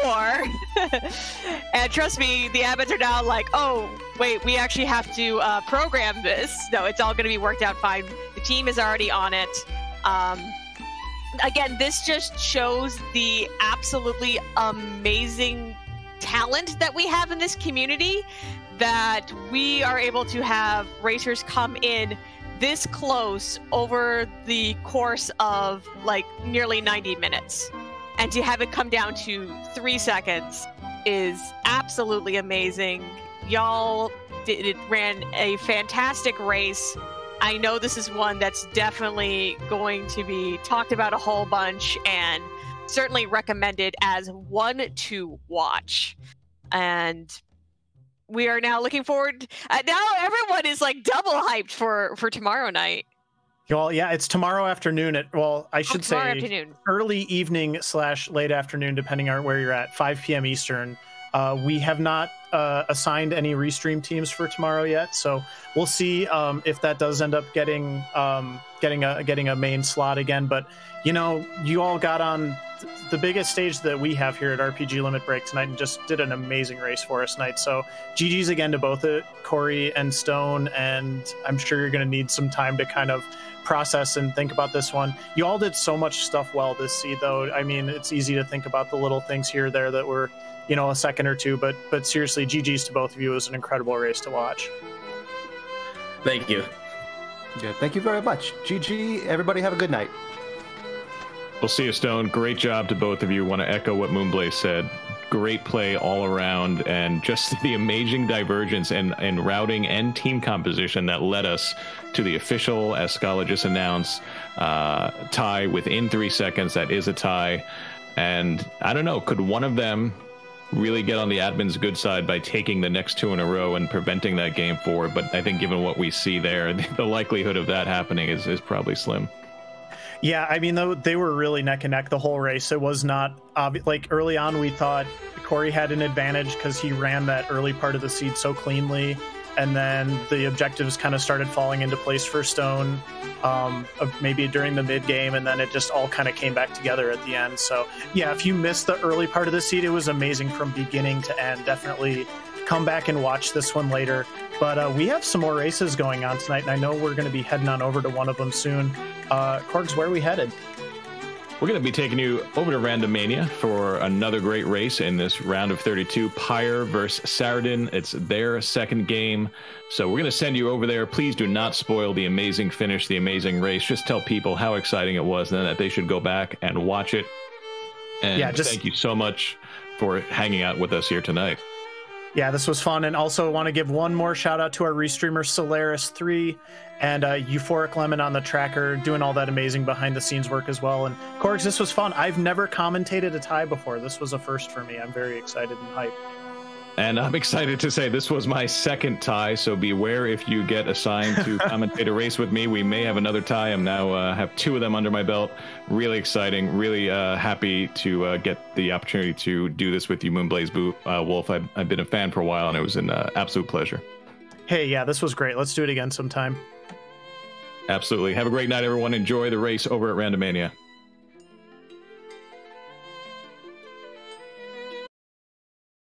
4. And trust me, the admins are now like, oh, wait, we actually have to program this. No, it's all going to be worked out fine. The team is already on it. Again, this just shows the absolutely amazing talent that we have in this community, that we are able to have racers come in this close over the course of nearly 90 minutes. And to have it come down to 3 seconds is absolutely amazing. Y'all ran a fantastic race. I know this is one that's definitely going to be talked about a whole bunch and certainly recommended as one to watch. and we are now looking forward. Now everyone is like double hyped for tomorrow night. Well, yeah, it's tomorrow afternoon I should say afternoon. early evening / late afternoon, depending on where you're at, 5 p.m. Eastern. We have not assigned any restream teams for tomorrow yet, so we'll see if that does end up getting a main slot again. But you all got on the biggest stage that we have here at RPG Limit Break tonight and just did an amazing race for us tonight. So GG's again to both Corey and Stone, and I'm sure you're going to need some time to kind of process and think about this one. You all did so much stuff well this seed, though. I mean, it's easy to think about the little things here or there that were, a second or two, but seriously, GG's to both of you. It was an incredible race to watch. Thank you. Yeah, thank you very much. GG, everybody have a good night. We'll see you, Stone. Great job to both of you. Want to echo what Moonblaze said. Great play all around, and just the amazing divergence in routing and team composition that led us to the official, as Scala just announced, tie within 3 seconds. That is a tie. And I don't know, could one of them really get on the admin's good side by taking the next 2 in a row and preventing that game forward? But I think given what we see there, the likelihood of that happening is probably slim. Yeah, I mean, though, they were really neck and neck the whole race. It was not obvious. Like early on, we thought Corey had an advantage because he ran that early part of the seed so cleanly, and then the objectives kind of started falling into place for Stone, maybe during the mid game, and then it just all kind of came back together at the end. So yeah, if you missed the early part of the seed, it was amazing from beginning to end. Definitely come back and watch this one later. But we have some more races going on tonight, and I know we're going to be heading on over to one of them soon. Corgs, where are we headed? We're going to be taking you over to Randomania for another great race in this round of 32, Pyre versus Saradin. It's their second game, so we're going to send you over there. Please do not spoil the amazing finish, the amazing race. Just tell people how exciting it was and that they should go back and watch it. And yeah, thank you so much for hanging out with us here tonight. Yeah, this was fun. And also want to give one more shout out to our restreamer Solaris3 and Euphoric Lemon on the tracker, doing all that amazing behind the scenes work as well. And Corgs, this was fun. I've never commentated a tie before. This was a first for me. I'm very excited and hyped. And I'm excited to say this was my second tie, so beware if you get assigned to commentate a race with me. We may have another tie. I'm now have 2 of them under my belt. Really exciting. Really happy to get the opportunity to do this with you, Moonblaze Wolf. I've been a fan for a while, and it was an absolute pleasure. Hey, yeah, this was great. Let's do it again sometime. Absolutely. Have a great night, everyone. Enjoy the race over at Randomania.